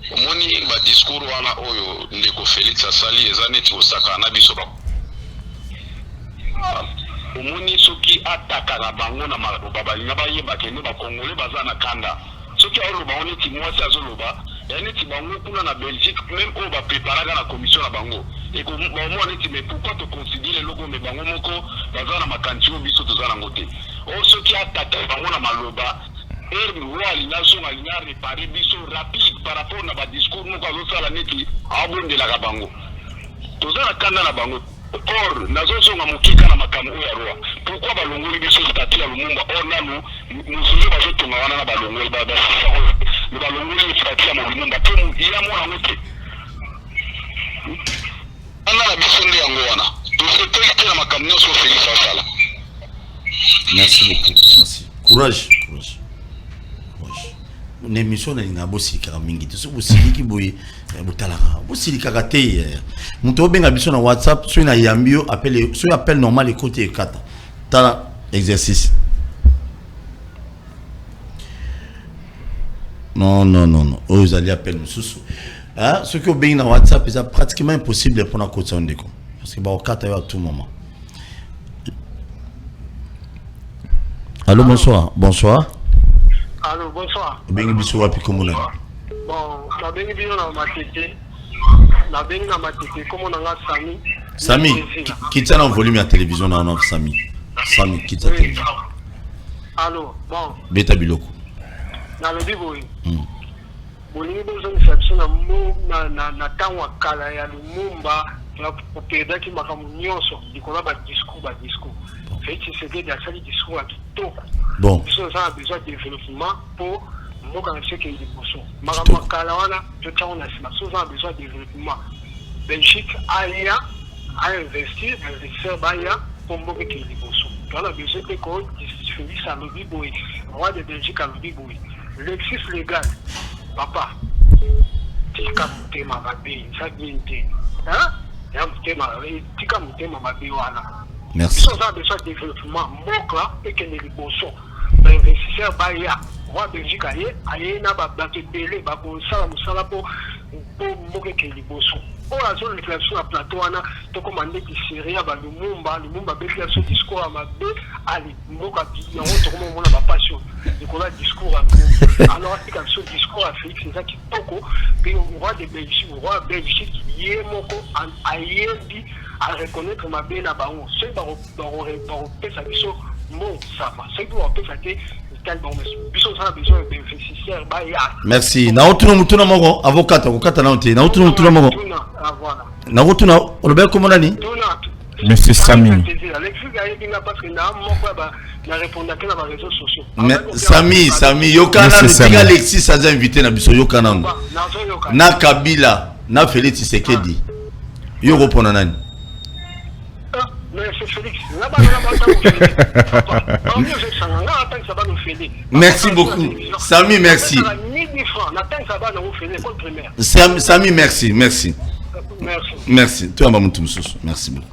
Omoni ba discours wana oyo ndeko Félix asali ezaneti osaka na biso ba. Omoni soki ataka na bango na maloba balinga ba yeba ke ne ba Congolais baza na kanda. Soki oloba oneti mwasi azoloba, yaneti bango kuna na Belgique même o ba préparer la commission na bango. Et comme moi neti mais pourquoi te considérer logo me bango moko baza na makanti o biso tozana ngote. O soki ataka bango na maloba il a son alignard réparé biso rapide par rapport à discours nous avons ça la neti abonde la bango toza la kanda na bango or nazo songa mukika na makamu ya roi pourquoi balongoli biso tatila lumumba or nanu musuzo bazo tonga wana na balongoli ba le balongoli tatila mo lumumba pe mu ya mona ngote ana la biso ndi yango wana to se tete na makamu no so Félix Sala. Merci beaucoup, merci. Courage. Une émission na bosi ka mingi to so bosi ki boye botala bosi ka kate muto benga biso na WhatsApp so na yambio appel so appel normal et côté 4 tala exercice non vous allez appeler mususu hein ce que benga na WhatsApp c'est pratiquement impossible pour na côté ndeko parce que ba 4 à tout moment. Allô, bonsoir. Allô, bonsoir. Bengi biso wapi komona? Bon, na bengi bino na matete. Na bengi na matete comme on a Sami. Sami, qui tient en volume à télévision na on Sami. Sami qui tient télévision. Allô, bon. Beta biloko. Na le bibo. Bolingi bozo misapso na tanwa kala ya Lumumba na popeda ki makamu nyonso dikola ba discours. Fait c'est que des sali discours à tout. Bon. Ils ont besoin de développement pour moka ce qui est possible. Makamu kala wana tout on a besoin de développement. Belgique a investi baya pour moka qui est possible. On a besoin de quoi Félix à lobby boy, roi de Belgique à lobby boy. L'exis légal. Papa, tika mutema mabe, ça biente. Hein? Ya mutema, tika mutema mabe wana. Merci. Ils ont besoin de développement. Mokla et que les bosons. Investisseurs baya, roi Belgique aye na ba belé ba ko sala musala pour moke que les bosons. Oh la zone réflexion à plateau wana to commander qui série ba Lumumba béfia ce discours à mabe ali moka bi na on to comment on a pas passion. Nicolas discours à alors c'est comme ce discours à Félix c'est ça qui toko puis roi de Belgique roi Belgique yé moko ayebi à reconnaître ma bien à bango c'est ba pesa biso mon sama c'est pour pesa que tel bon biso ça besoin d'investisseurs ba ya. Merci. Na otuno mutuna mogo avocat na onte. Na otuno mutuna mogo. Voilà. Na otuno olobel comme nani? Monsieur Sami. Sami yokana ntika Alexis aza invité na biso yokana na Kabila na Félix Tshisekedi yo repona nani? Mais Merci beaucoup. Sami, merci. Sami, merci. Merci. Toi, merci beaucoup.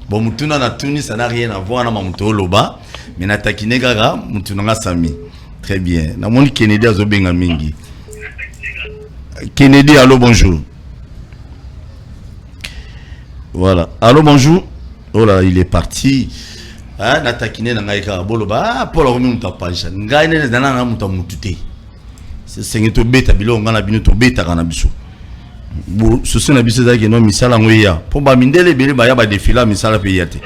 Bon, Moutuna na Tunis, ça n'a rien à voir avec Mamouto Loba, mais na takine gaga, Moutuna Sami. Très bien. Na moni Kennedy azobenga mingi. Kennedy, allô, bonjour. Voilà. Allô, bonjour. Oh là, il est parti. Ah, na takine na ngaika boloba. Ah, Paul Romi mutapanja. Ngaine na na mutamutute. C'est to beta bilo ngana bino to beta kana biso. Bo so sena biso za ke no misala ngoya. Po ba mindele bele ba ya ba défila misala pe yate.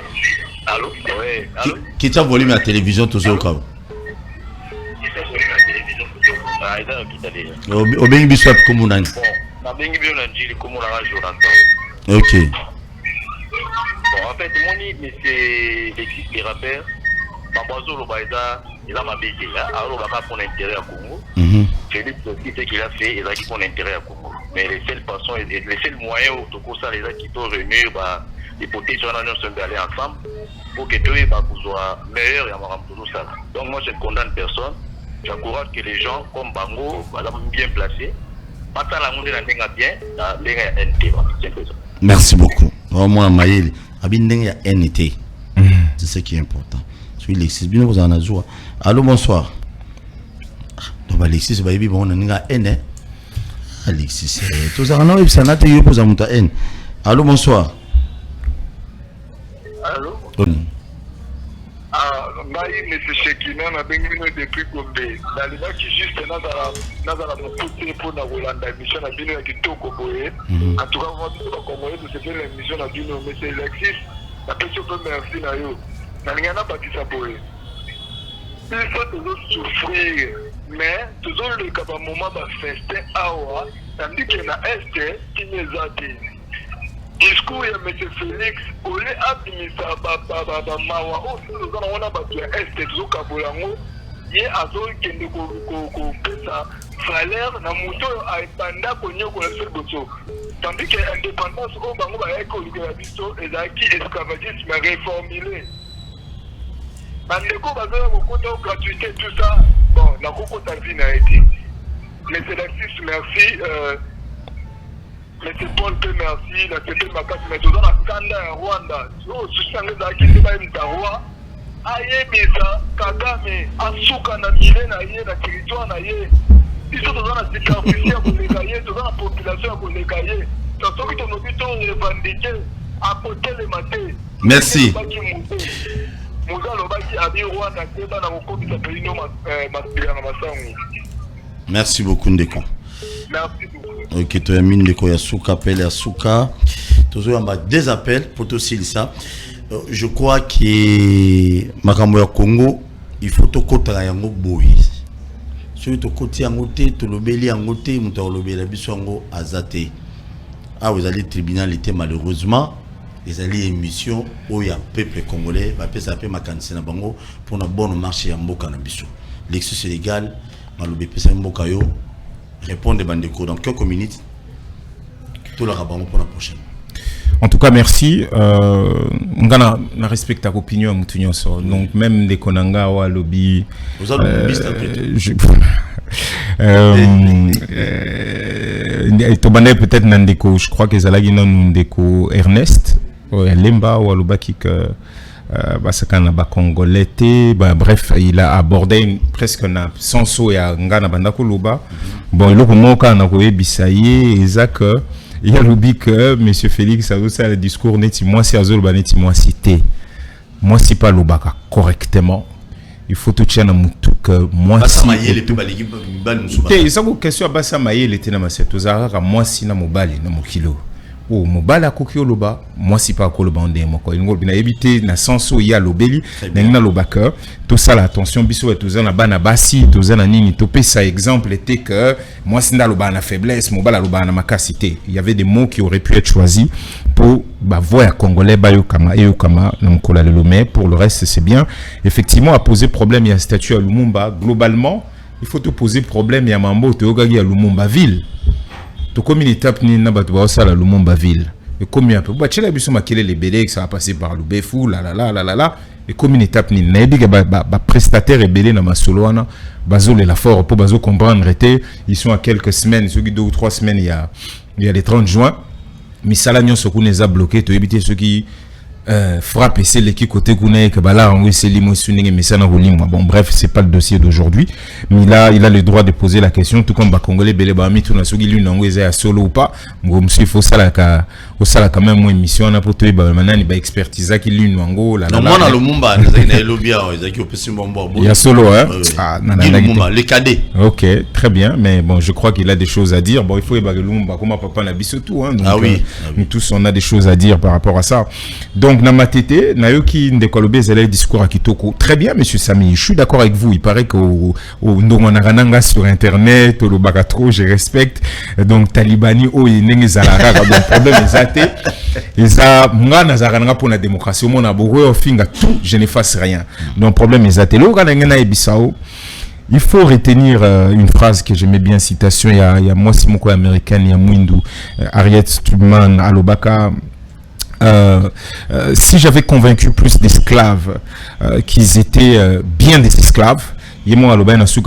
Allô? Oui, allô. Qui t'a volé ma télévision to zo ka. Ah, ida kitale. O bengi biso ko munani. Bon, na bengi bio na njili ko mona ga Jonathan. OK. Bon, en fait, mais c'est les rappeurs. Babazo Lobaïda, il a ma bêtise. Alors, on va pour l'intérêt à Congo. Félix aussi, ce qu'il a fait, il a dit pour l'intérêt à Congo. Mais les seules façons, les seuls moyens où tout ça, les gens qui peuvent réunir, les potés sur la nation d'aller ensemble pour que tout soit meilleur et avoir tout ça. Donc, moi, je ne condamne personne. J'encourage que les gens comme Bango, bien placés, pas ça la monde de la bien, la NT. Merci beaucoup. Moi, Maël, il y a NT. C'est ce qui est important. Alexis, bien vous en avez. Allô, bonsoir. Donc, Alexis, on a N. Alexis, tout ça, on a N. Allô, bonsoir. Allô? Ah, mais c'est Shekina, on a bien depuis Gombe. Dans les gens qui juste pour la Hollande, mission à Bino qui toque au boé. En tout cas, on va dire qu'on va faire l'émission à Bino, mais c'est Alexis. La question peut merci à eux. Il faut toujours souffrir, mais toujours le cas moment va fester awa, tandis qu'il y a un est qui nous a dit. Discours de M. Félix, au lieu d'administrer Mawa, aussi nous avons un est toujours Kabolango, il y a un qui nous a salaire, na mouton a épanda konyo ko la seule bosso. Tandis que l'indépendance au Bango va être au lieu et qui esclavagisme réformulé. Bandeko bazoya kokuta gratuité tout ça. Bon, la kokota vie n'a été. Mais c'est Alexis, merci. Mais c'est Paul P, merci. La CP Makati, mais tout ça, la Kanda en Rwanda. Oh, je suis en train de dire que roi. Aïe, Bisa, Kagame, Asuka, Namile, Naye, la territoire, Naye. Ils sont dans la superficie à Bolégaye, dans la population à Bolégaye. Dans ce qui est revendiqué, à côté les matés. Merci. Merci beaucoup, Ndeko. Merci beaucoup. Ok, tu as mis Ndeko Yasuka, appel Yasuka. Toujours en bas des appels pour tout ça. Je crois que Makambo Congo, il faut tout côté à Yango Boy. Sur tout côté à Ngoté, tout le béli à Ngoté, Mouta Olobé, Bisongo, Azate. Ah, vous allez tribunal était malheureusement. Les alliés émissions où il y a peuple congolais, va peut s'appeler Makansi na bango pour une bonne marché en Mboka na biso. L'excès légal, malobé pesa Mboka yo répondre bandeko dans quelques minutes. Tout le rabango pour la prochaine. En tout cas, merci. Ngana na respecte ta opinion mutunyo so. Donc même des konanga wa lobby. Vous avez lobby peut-être Nandeko, je crois que Zalagi non Ndeko Ernest. Lemba ou Alubaki que Basakana Bakongolais, bref, il a abordé presque na senso ya ngana bandako luba. Bon, il a moka na koye bisaye Isaac il y a l'oubli que monsieur Félix a aussi le discours neti moi si azol baneti moi cité. Moi si pas lubaka correctement. Il faut tout tient mutu que moi si Maïe tout baligi bal musuba. Ça ko question basa Maïe le tena maseto zara moi si na mobali na mokilo. Oh mobala kokio loba moi si pas koloba ndé moko il ngol bina éviter na senso ya lobeli na lobaka tout ça la attention biso et tout ça na bana basi tout ça na nini to pesa exemple était que moi si na loba na faiblesse mobala loba na makasité il y avait des mots qui auraient pu être choisis pour voix congolais bayo kama et kama na mkola le mais pour le reste c'est bien effectivement à poser problème il y a statut à Lumumba globalement il faut te poser problème il y a mambo te ogagi à Lumumba ville. To comme une étape ni na batu ba sala Lumumba ville et comme un peu bah tu l'as vu sur ma les BD que ça va passer par le Befou la et comme une étape ni n'a dit que bah prestataire et BD dans ma soloana bazo les la fort pour bazo comprendre été ils sont à quelques semaines ceux qui 2 ou 3 semaines il y a les 30 juin mais ça là nous ce qu'on les a bloqués to éviter ceux qui frappe c'est l'équipe côté qu'on que bah là on c'est l'émotionné mais ça n'a bon bref c'est pas le dossier d'aujourd'hui mais là il a le droit de poser la question tout comme bah congolais belé bah mi tout na sogi lui n'ango à solo ou pas moi monsieur faut ça là quand même moi émission on a pour toi bah maintenant il va expertiser qui lui n'ango là non moi dans le mumba na lobia ezaki opesi mbombo il y a solo hein les cadets OK très bien mais bon je crois qu'il a des choses à dire bon il faut y baguer lumba comme papa na biso tout hein donc nous tous on a des choses à dire par rapport à ça donc na matete na yoki ndekolobé zele discours à Kitoko très bien monsieur Sami je suis d'accord avec vous il paraît que au ndonga sur internet le bakatro je respecte donc talibani o ndenge zalaka donc problème ezate eza ngana zarananga pour la démocratie au monde a beaucoup finga tout je ne fasse rien donc problème ezate lo kana ngena ebisao il faut retenir une phrase que j'aimais bien citation il y a moi simoko américaine il y a Mwindu Harriet Tubman Alobaka si j'avais convaincu plus d'esclaves qu'ils étaient bien des esclaves,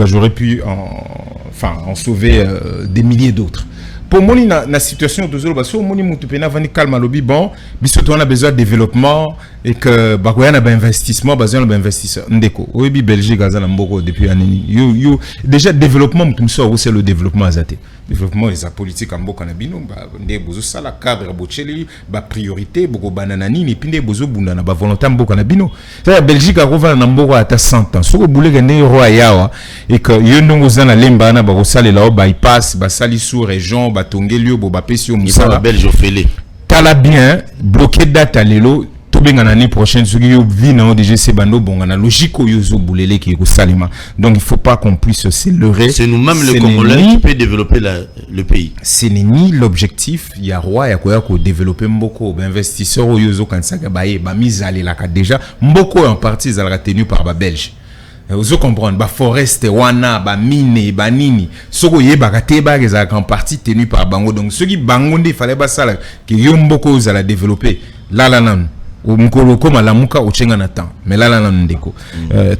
j'aurais pu en sauver des milliers d'autres. Pour moi, la situation de Zolo, parce que moi, je calme lobby bon, on a besoin de développement et que on a besoin d'investissement, besoin d'investisseurs. Ndeko, oui, Belgique, depuis année. Déjà développement, c'est le développement azaté. Développement des politiques en Boka Nabino, des besoins ça la cadre bocheli, priorité, beaucoup bananani, ni pinde besoin bunda na volonté Boka Nabino. La Belgique a revenu en Boka à 100 ans. Si vous voulez gagner roi yawa et que yondongo zana lemba na barosale là bypass, basali sous région, batongelio, bopesio musala. Belge ofélé. Tala bien bloqué date à l'élo. L'année prochaine, ce qui est dans DGC Bando, bon, on a logique au Yozo Boulele qui est au Salima. Donc, il ne faut pas qu'on puisse se leurrer. C'est nous-mêmes, les Congolais, qui peut développer le pays. Ce n'est ni l'objectif. Il y a roi, il y a quoi, qu'on développe beaucoup. Investisseurs au Yozo Kansaka Baye, mise à l'élaka déjà. Beaucoup en partie, ils sont tenus par les Belges. Vous comprenez, ba forest, wana, ba mine, ba nini. Soko ye ba kateba, ils sont en partie tenus par Bango. Donc, ceux qui Bangonde, il fallait pas ça, que Yomboko, ils allaient développer. Là, ou mkolo koma lamuka ochenga na temps mais là ndeko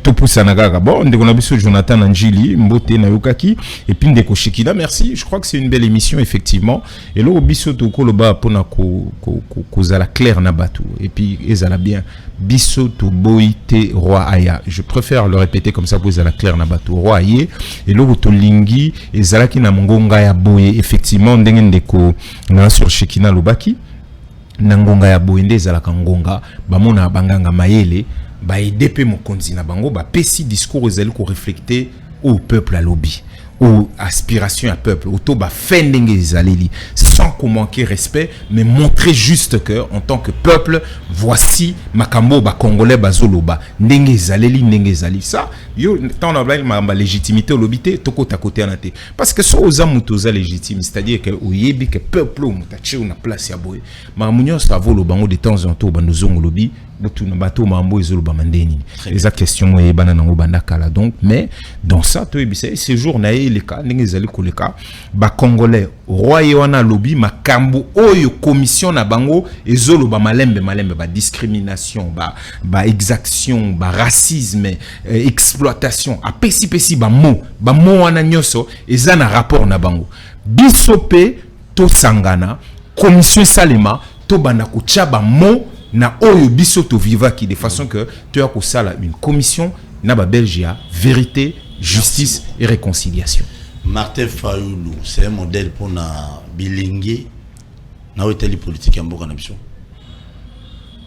to poussa na gaga bon ndeko na biso Jonathan Njili mbote na yokaki et puis ndeko Shikida merci je crois que c'est une belle émission effectivement et là biso to koloba pona ko zala clair na batu et puis ezala bien biso to boite roi aya je préfère le répéter comme ça pour ezala clair na batu roi aye et là to lingi ezala ki na ngonga ya boye effectivement ndenge ndeko na sur Shikina lobaki nangonga ya boende ezalaka ngonga bamona banganga mayele ba EDP mokonzi na bango ba pesi discours ezali ko refléter au peuple à lobby ou aspiration à peuple auto ba fendenge ezaleli sans qu'on manquer respect mais montrer juste que en tant que peuple voici makambo ba congolais bazoloba ndenge ezaleli ça yo tant on a ma légitimité au lobité toko ta côté anate parce que so oza mutoza légitime c'est-à-dire que oyebi que peuple mutache una place ya boye mamunyo ça volo bango de temps en temps banozongo lobby botu na bato mambo ezoloba mandeni les questions e bana nango bandakala donc mais dans ça to ebisa ces jours na les cas ndenge ezali koleka ba congolais roi wana lobby makambo oyo commission na bango ezoloba malembe ba discrimination ba exaction ba racisme exploitation a pesi ba mo wana nyoso eza na rapport na bango bisope to sangana commission salema to bana ko tchaba mo na oyo biso to vivaki de façon que tu as ko sala une commission na ba Belgia vérité justice et réconciliation. Martin Fayoulou c'est un modèle pour na bilingue na hôtel politique en Boka na biso.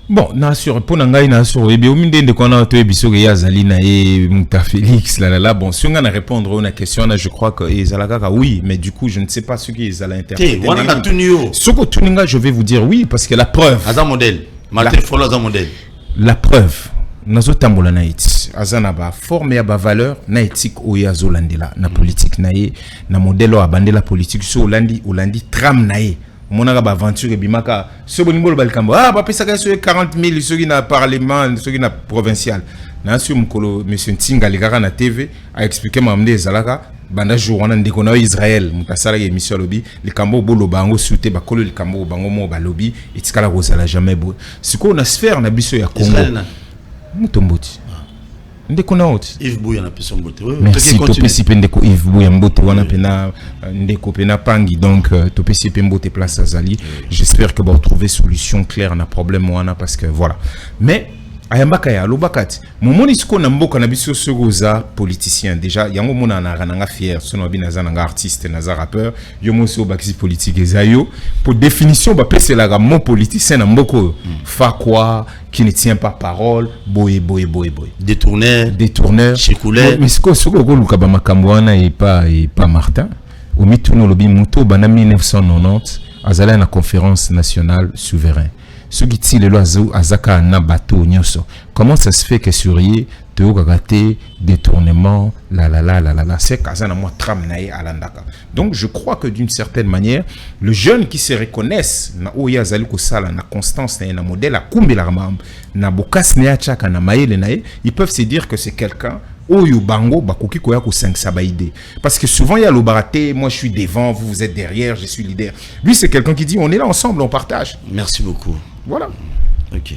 Bon, na sur pour ngai na sur et bien au minde de kona to ebiso ya Zalina et Mouta Félix là bon si on a répondre à une question là je crois que ezalaka oui mais du coup je ne sais pas ce qui est à l'interpréter. Wana na tunio. Soko tuninga je vais vous dire oui parce que la preuve Aza modèle Martin Folo Aza modèle. La preuve nazo tambola na iti azana ba forme ya ba valeur na éthique oya zolandela na politique na ye na modèle o abandela politique so olandi tram na ye mon aventure et bimaka ce bonimbo le balkambo ba pesa ka 40 000 ceux qui na parlement ceux qui na provincial na sur mukolo monsieur Ntinga le kaka na TV a expliqué mamde ezalaka banda jour wana ndeko na Israël mutasala émission lobby le kambo bolo bango souté ba kolo le kambo bango mo ba lobby etikala kozala jamais bo siko na sphère na biso ya Congo mutomboti ndeko na oti Yves Bouya na peso mbote. merci topesi pendeko Yves Bouya mbote wana pena ndeko pena pangi donc topesi mbote place azali j'espère que va trouver solution claire na problème wana parce que voilà mais ayambaka ya lobakati momoni siko na mboka na biso sogoza politicien déjà yango mona na rananga fier sono binaza na artiste na rappeur yo moso bakisi politique ezayo pour définition ba pesela ga mot politicien na mboko fa quoi qui ne tient pas parole boy détourneur chicoulé mais siko ko luka ba makambo wana et pas Martin au mituno lobi muto bana 1990 azala na conférence nationale souverain. Ce qui tient le loiseau azaka na bateau nyoso. Comment ça se fait que Surier te raté détournement la c'est kazana moi tram nae alandaka. Donc je crois que d'une certaine manière le jeune qui se reconnaissent na oya zali ko sala na constance na modèle a kumbela na bokas na chaka na maele nae ils peuvent se dire que c'est quelqu'un Oyo bango bakoki koya ko 5 sabaïdé parce que souvent il y a le baraté moi je suis devant vous êtes derrière je suis leader lui c'est quelqu'un qui dit on est là ensemble on partage. Merci beaucoup. Voilà. OK.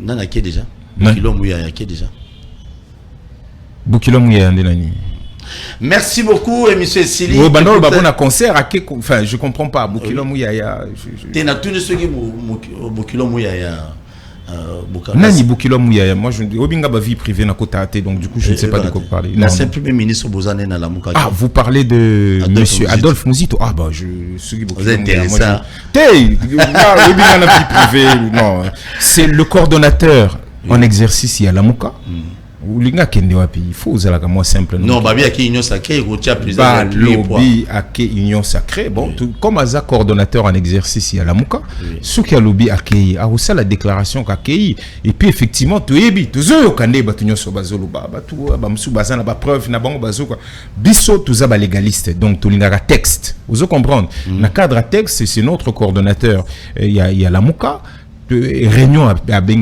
Nana qui déjà Bukilo Mouya qui déjà Bukilo Mouya ndelani. Merci beaucoup et monsieur Sili. Oui, bandol babona concert à enfin je comprends pas Bukilo Mouya Tena tous ceux qui Bukilo Mouya Nani Bukilo Mouya moi je obinga ba vie privée na kotate donc du coup je ne sais pas de quoi parler. La simple ministre Bozane na Lamuka. Ah vous parlez de monsieur Adolphe Mouzito. Ah bah je suis Bukilo Mouya moi. Là obinga na vie privée non c'est le coordonnateur en exercice il y a Lamuka. Ulinga kende wapi il faut usala comme moi simple non babi aki union sacrée rotia plus lobby aki union sacrée bon comme aza coordonnateur en exercice il y a Lamuka ce qui a lobby aki a reçu la déclaration aki et puis effectivement tu ebi tuzo kande batunyo so bazolo ba tu ba msu bazana ba preuve na bango bazoka biso tuza ba légaliste donc tulinga texte vous comprendre na cadre texte c'est notre coordonnateur il y a Lamuka réunion à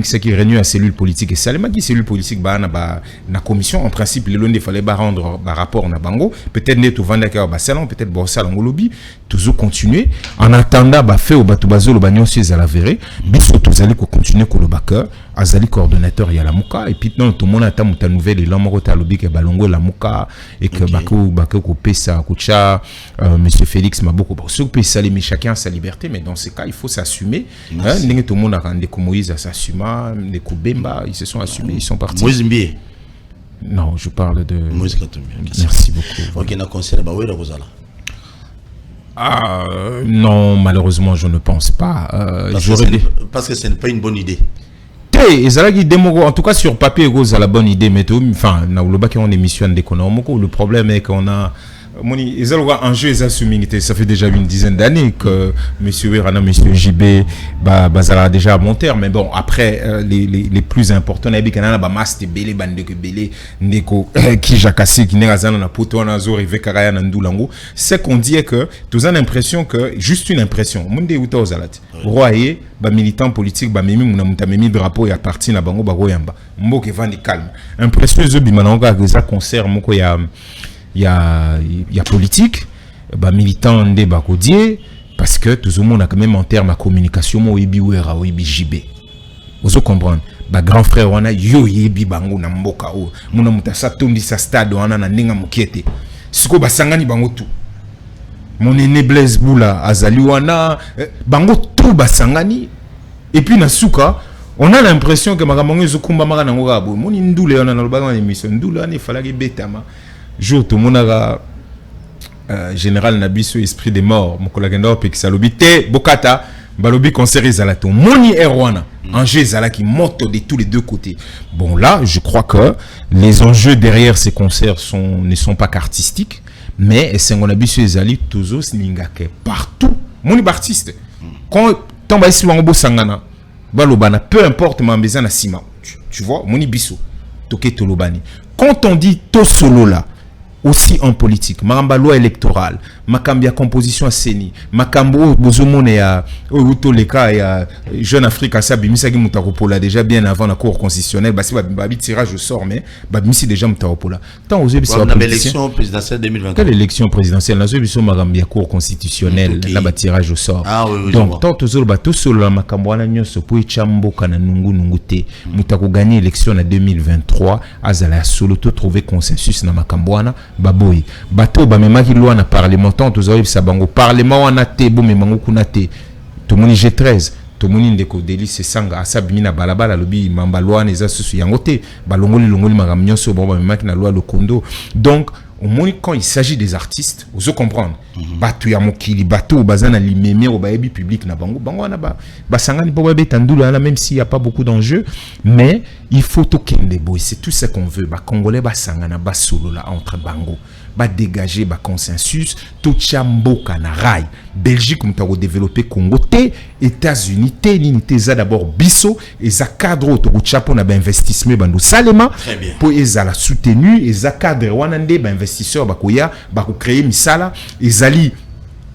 ce qui réunion à cellule politique et Salema qui cellule politique na commission en principe le lundi fallait rendre rapport na bango peut-être ne tout vendre ka salon peut-être bon salon lobby toujours continuer en attendant fait au batu bazolo banyon chez la verre biso tous allez continuer ko le backer azali coordonnateur ya Lamuka et puis non tout le monde attend ta nouvelle et l'homme rota lobby que balongo Lamuka et que bako ko pesa kucha monsieur Félix Maboko sur pesa les chacun sa liberté mais dans ces cas il faut s'assumer hein tout le monde a rendu que Moïse s'assuma les Bemba ils se sont assumés ils sont partis. Moïse Mbié. Non, je parle de Moïse Katumbi. Merci beaucoup. OK, na concert ba wera kozala. Ah non, malheureusement je ne pense pas. Parce que ce n'est pas une bonne idée. En tout cas sur papier c'est la bonne idée mais enfin na loba qui on émission d'économie le problème est qu'on a Moni, enjeu est assumé, ça fait déjà une dizaine d'années que monsieur Werana, monsieur JB, bazala déjà à mon terme. Mais bon, après, les plus importants, il y a master belé, bandeko belé, neko, qui jacassi, qui n'est pas na poto na zo, rive karaya na ndulango. C'est qu'on dit que, tu as l'impression que, juste une impression, monde ou ta ozalat. Royer, militant politique, mimi, mounamuta mimi drapeau, ya parti na bango, bagoyamba. Mboke vandi calme. Impression, zo bimananga, que ça concert, moko ya, il y a politique militant de bakodier parce que tout le monde a quand même en termes de communication mo ibi wera o ibi JB vous comprendre grand frère wana yo yebi bango na mboka o muna mutasa tondi sa stade wana na ninga mukete siko basangani bango tout mon aîné Blaise Boula azali wana bango tout basangani et puis na suka on a l'impression que makambo ezokumba maka nango kabo moni ndule wana na lobanga émission ndule ani falaki betama jour tout le monde a général Nabiso esprit des morts mon collègue Ndop qui salobi te bokata balobi concert izalato moni erwana enjeu zala qui monte de tous les deux côtés. Bon là je crois que les enjeux derrière ces concerts ne sont pas qu'artistiques mais c'est qu'on a Nabiso ezali toujours ningake partout moni artiste quand tomba ici wango sangana balobana peu importe mambeza na sima tu vois moni biso toke tolobani quand on dit to solo là aussi en politique, maramba loi électorale, makambo ya composition seni makambo bozomone ya oto leka ya Jeune Afrique asa bimisaki mutakopola déjà bien avant la cour constitutionnelle basi ba tirage au sort mais ba bimisi déjà mutakopola tant aux biso l'élection présidentielle 2024 quelle élection présidentielle na biso makambo ya cour constitutionnelle la ba tirage au sort donc tant aux bato sur la makambo wana nyonso po echamboka na nungu te mutako gagner élection na 2023 azala solo to trouver consensus na makambo wana baboyi bato ba memaki loi na parlement tant aux sabango parlement wana te bo memango kuna te to moni G13 to moni ndeko Delice Sanga asabimi na balabala lobi mamba loi neza susu yango te balongoli makambo nyonso bo ba memaki na loi Lokondo. Donc au moins quand il s'agit des artistes, vous comprenez. Batu ya mokili, batu bazana limeme au baebi public na bango wana ba sangani po ba betandula là même s'il y a pas beaucoup d'enjeux, mais il faut to kende boy, c'est tout ce qu'on veut. Ba congolais ba sangana ba solo là entre bango, ba dégager ba consensus, tout chamboka na rail. Belgique mutako développer Congo te, États-Unis te, nini za d'abord biso et za cadre to chapo na ba investissement bandu salema pour ezala soutenu et za cadre wanande ba investisseur bakoya bako créer misala ezali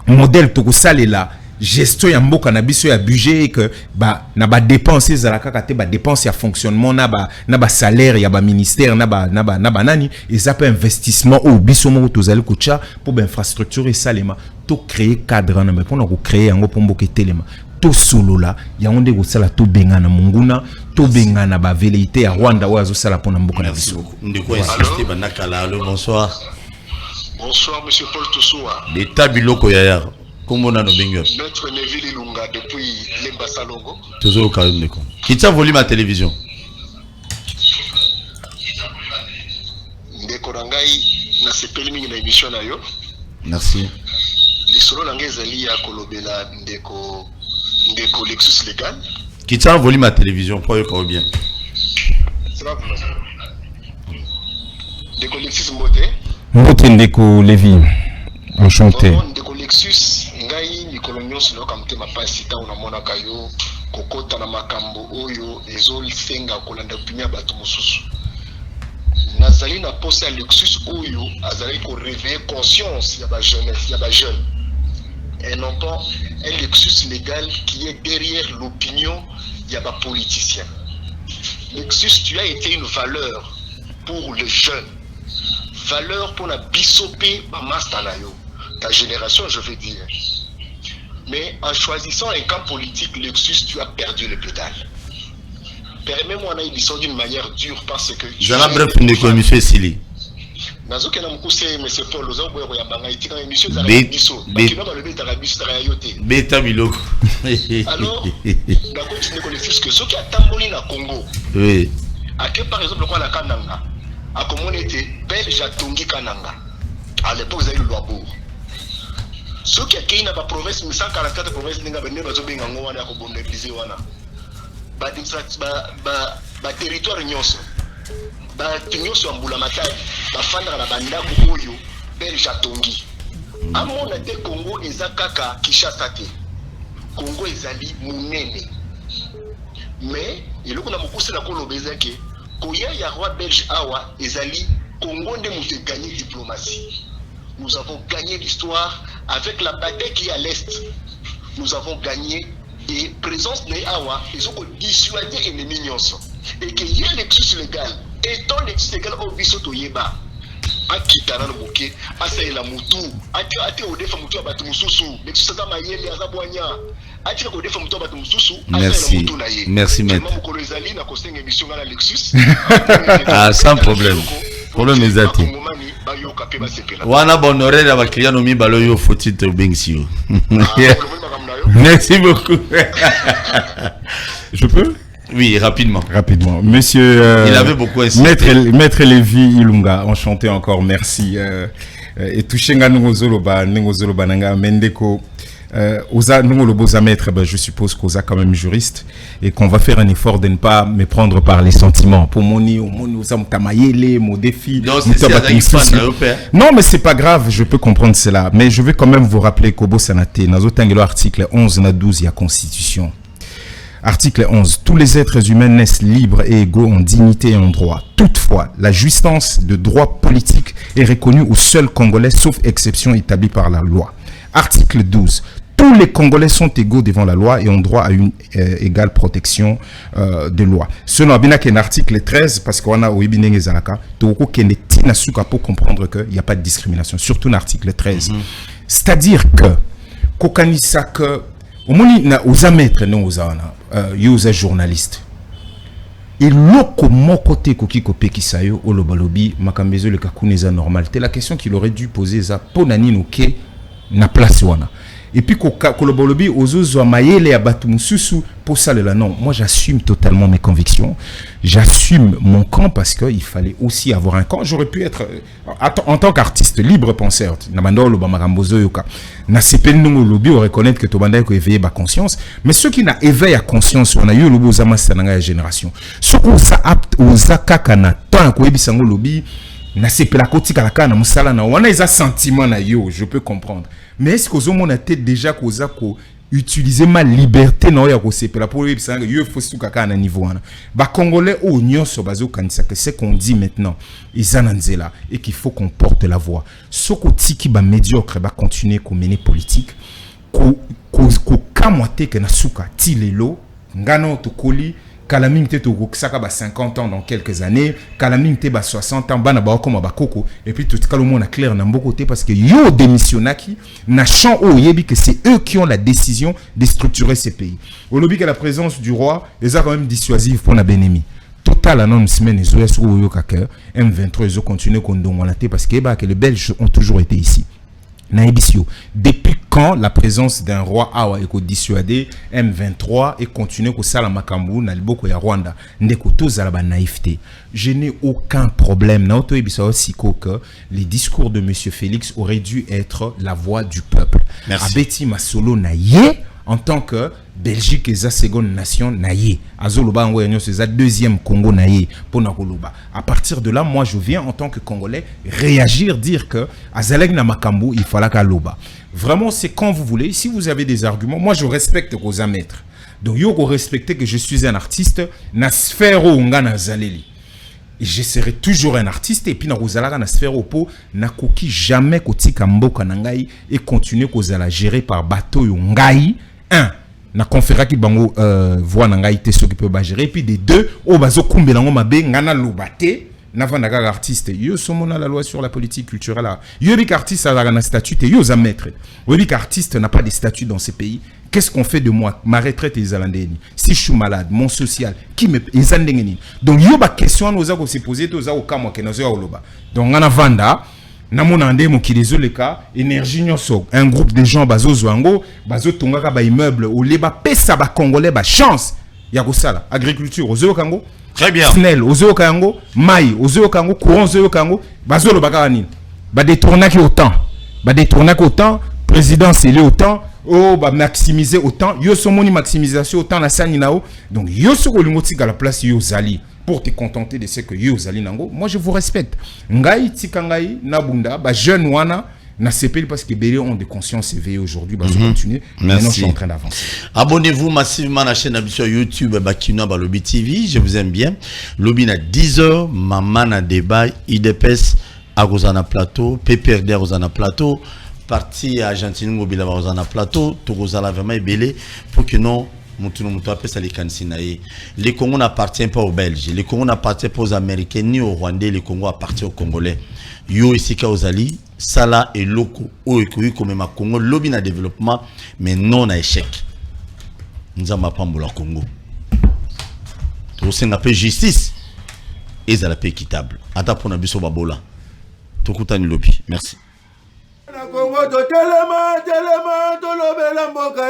modèle to ko salela gestion ya mboka na biso ya budget que ba na ba dépenses ezala kaka te ba dépenses ya fonctionnement na ba salaire ya ba ministère na ba nani eza pa investissement au biso mo to zali kocha pour ba infrastructure et salema to créer cadre na pour na ko créer yango pour mboka telema to solo la yango nde ko sala to bengana munguna to bengana ba velité ya Rwanda wa zo sala pona mboka na biso ndeko insister banakala. Allô, bonsoir. Bonsoir monsieur Paul Toussoua. L'état biloko yaya comment on a nos bengos Maître Neville Ilunga depuis Lemba Salongo. Toujours au carré ndeko kitsa volume à télévision ndeko rangai na sepeli mingi na émission na yo. Merci. Lisolo na ngezali ya kolobela ndeko Lexus légal kitsa volume à télévision pour yo bien. Ndeko Lexus Mbote ndeko Levi enchanté. Ndeko Lexus ngai mikolo nyonso na kamtema pasi ta una mona kayo kokota na makambo oyo ezol senga kolanda pinya bato mususu nazali na poste ya Lexus oyo azali ko réveiller conscience ya ba jeunesse ya ba jeune et non pas un Lexus légal qui est derrière l'opinion ya ba politicien. Lexus, tu as été une valeur pour les jeunes, valeur pour la bisopé ba master na yo, ta génération je veux dire. Mais en choisissant un camp politique Lexus, tu as perdu le pédale. Permets-moi na émission d'une manière dure parce que Zana bref ndeko monsieur Sili. Nazoke na mukuse monsieur Paul Ozango ya banga itika émission za biso. Bakino ba lebi ta biso ta yote. Beta biloko. Alors, d'accord, tu ne connais plus que ceux qui attendent na Congo. Oui. À que par exemple quoi la Kananga, à comment on était Belge à Tongi Kananga. À l'époque vous avez le Loabour. Ceux qui accueillent dans la province 144 provinces n'inga bende bazo benga ngwana ko boneliser wana. Ba territoire nyonso. Ba nyonso ambula matari, ba fanda na bandako oyo Belge à Tongi. Amona te Congo ezakaka Kinshasa te. Congo ezali munene. Mais il y a beaucoup de kolobeza ke koya ya roi belge awa ezali Congo nde muté gagner diplomatie. Nous avons gagné l'histoire avec la bataille qui est à l'est. Nous avons gagné et présence de awa ils ont dissuadé ennemis nyonso et que y a Lexus légal étant Lexus légal au biso to yeba akitana no moke asa la mutu ati odefa mutu abatu mususu Lexus za mayele azabwanya. Merci maître. Ah, sans problème. Problème exact. Wana bonoré la client nomi balo yo faut-il te bengsi. Merci beaucoup. Je peux? Oui, rapidement. Monsieur il avait beaucoup insisté. Maître Lévi Ilunga, enchanté encore, merci. Et touchenga nungozoloba nanga mendeko. Oza maître, je suppose qu'Oza quand même juriste et qu'on va faire un effort de ne pas me prendre par les sentiments. Pour mon défi. Non, mais c'est pas grave, je peux comprendre cela. Mais je vais quand même vous rappeler qu'Obo Sanate, dans l'article 11 na 12, il y a Constitution. Article 11. Tous les êtres humains naissent libres et égaux en dignité et en droit. Toutefois, la jouissance de droits politiques est reconnue aux seuls Congolais, sauf exception établie par la loi. Article 12. Tous les Congolais sont égaux devant la loi et ont droit à une égale protection de loi. Selon un article 13, parce qu'on a au Ibinenge Zalaka, pour comprendre qu'il n'y a pas de discrimination, surtout l'article 13. C'est-à-dire que, kokanisa que, au moins, aux amettre, non aux journalistes. Et l'oko mon côté koki kopé qui sayo au lobalobi makambezo le kakuneza normal. C'est la question qu'il aurait dû poser ça pour nani noke na place wana. Et puis kolobalobi ozozo mayele ya batu mususu pour ça là non. Moi j'assume totalement mes convictions. J'assume mon camp parce que il fallait aussi avoir un camp. J'aurais pu être en tant qu'artiste libre penseur. Na bandolo ba makambozo yoka. Na sepel nungo lobi on reconnaître que to bandai ko éveiller ba conscience, mais ceux qui n'a éveillé à conscience on a eu lobo za masananga ya génération. Ceux qui ça apte aux akaka na tant ko ebisango lobi na sepela kotika la kana musala na wana eza sentiment na yo, je peux comprendre. Mais est-ce que mon a tête déjà koza ko utiliser ma liberté na ya ko sepela pour ebisanga yo faut tout kaka na niveau wana. Ba congolais au nyonso bazo kanisa que c'est qu'on dit maintenant izananzela et qu'il faut qu'on porte la voix. Soko tiki ba médiocre ba continuer ko mener politique ko kamwate ke na suka tilelo ngano to koli Kalaming te to saka ba 50 ans dans quelques années, Kalaming te ba 60 ans bana ba comme ba koko et puis tout cas le monde a clair na mboko te parce que yo démissionnaki na champ o yebi que c'est eux qui ont la décision de structurer ces pays. Au lobby que la présence du roi est quand même dissuasive pour na Benemi. Total annonce semaine les OS ou yo kaka M23 ils ont continué kondongolate parce que les Belges ont toujours été ici. Naibisio, depuis quand la présence d'un roi awa eko dissuadé M23 et continue ko sala makambu na liboko ya Rwanda ndeko tozala ba naïveté. Je n'ai aucun problème na auto ebisa aussi que les discours de monsieur Félix auraient dû être la voix du peuple. Merci. Abeti Masolo na ye en tant que Belgique et sa seconde nation naïe. Azoloba ngoyenyo c'est sa deuxième Congo naïe pour nakoloba. À partir de là, moi je viens en tant que Congolais réagir, dire que Azaleg na makambu il fallait kaloba. Vraiment c'est quand vous voulez. Si vous avez des arguments, moi je respecte vos maîtres. Donc yo respectez que je suis un artiste na sphère nga na zaleli. Et je serai toujours un artiste et puis na rozalaka na sphère opo na koki jamais kotika mboka na ngai et continuer kozala géré par bateau yo ngai. Un, na conféra ki bango voix na ngai te so ki peut ba gérer et puis des deux o bazo kumbela ngo mabe ngana lobate na vanda ka artiste yo somona la loi sur la politique culturelle yo bi artiste a na statut te yo za maître yo bi artiste n'a pas de statut dans ces pays. Qu'est-ce qu'on fait de moi? Ma retraite est alandeni. Si je suis malade, mon social, qui me ezandengeni. Donc yo ba question nous a ko se poser to za o kamwa ke na zo oloba. Donc ngana vanda namonande mokilizo leka énergie nyonso un groupe de gens bazo zwango bazo tongaka ba immeuble au leba pesa ba congolais ba chance ya kosala agriculture ozo kango très bien snel ozo kango mai ozo kango courant ozo kango bazo lo bakaka nini ba détournaki autant présidence il est autant oh ba maximiser autant yo somoni maximisation autant la sani nao donc yo soko lingotika la place yo zali pour te contenter de ce que yo zali nango. Moi je vous respecte. Ngai tikangai nabunda ba jeune wana na CPL parce que Bélé ont des consciences éveillées aujourd'hui. Bah je continue. Maintenant je suis en train d'avancer. Abonnez-vous massivement à la chaîne sur YouTube Bakina Balobi TV. Je vous aime bien. Lobby na 10h, maman na débat, IDPS à Rosana Plateau, PPRD à Rosana Plateau, parti Argentine Mobile à Rosana Plateau, tout Rosana vraiment Bélé pour que non les Congo n'appartient pas aux Belges, les Congo n'appartient pas aux Américains ni aux Rwandais, les Congo appartient aux Congolais. Yo ici Kaozali, Sala et Loko, Oekoui comme ma Congo, lobby na développement, mais non à échec. Nous avons pas la Congo. Tout c'est un peu justice et ça la paix équitable. Ata pour na biso babola. Tout coûte lobby. Merci. Congo to telema to lobela mboka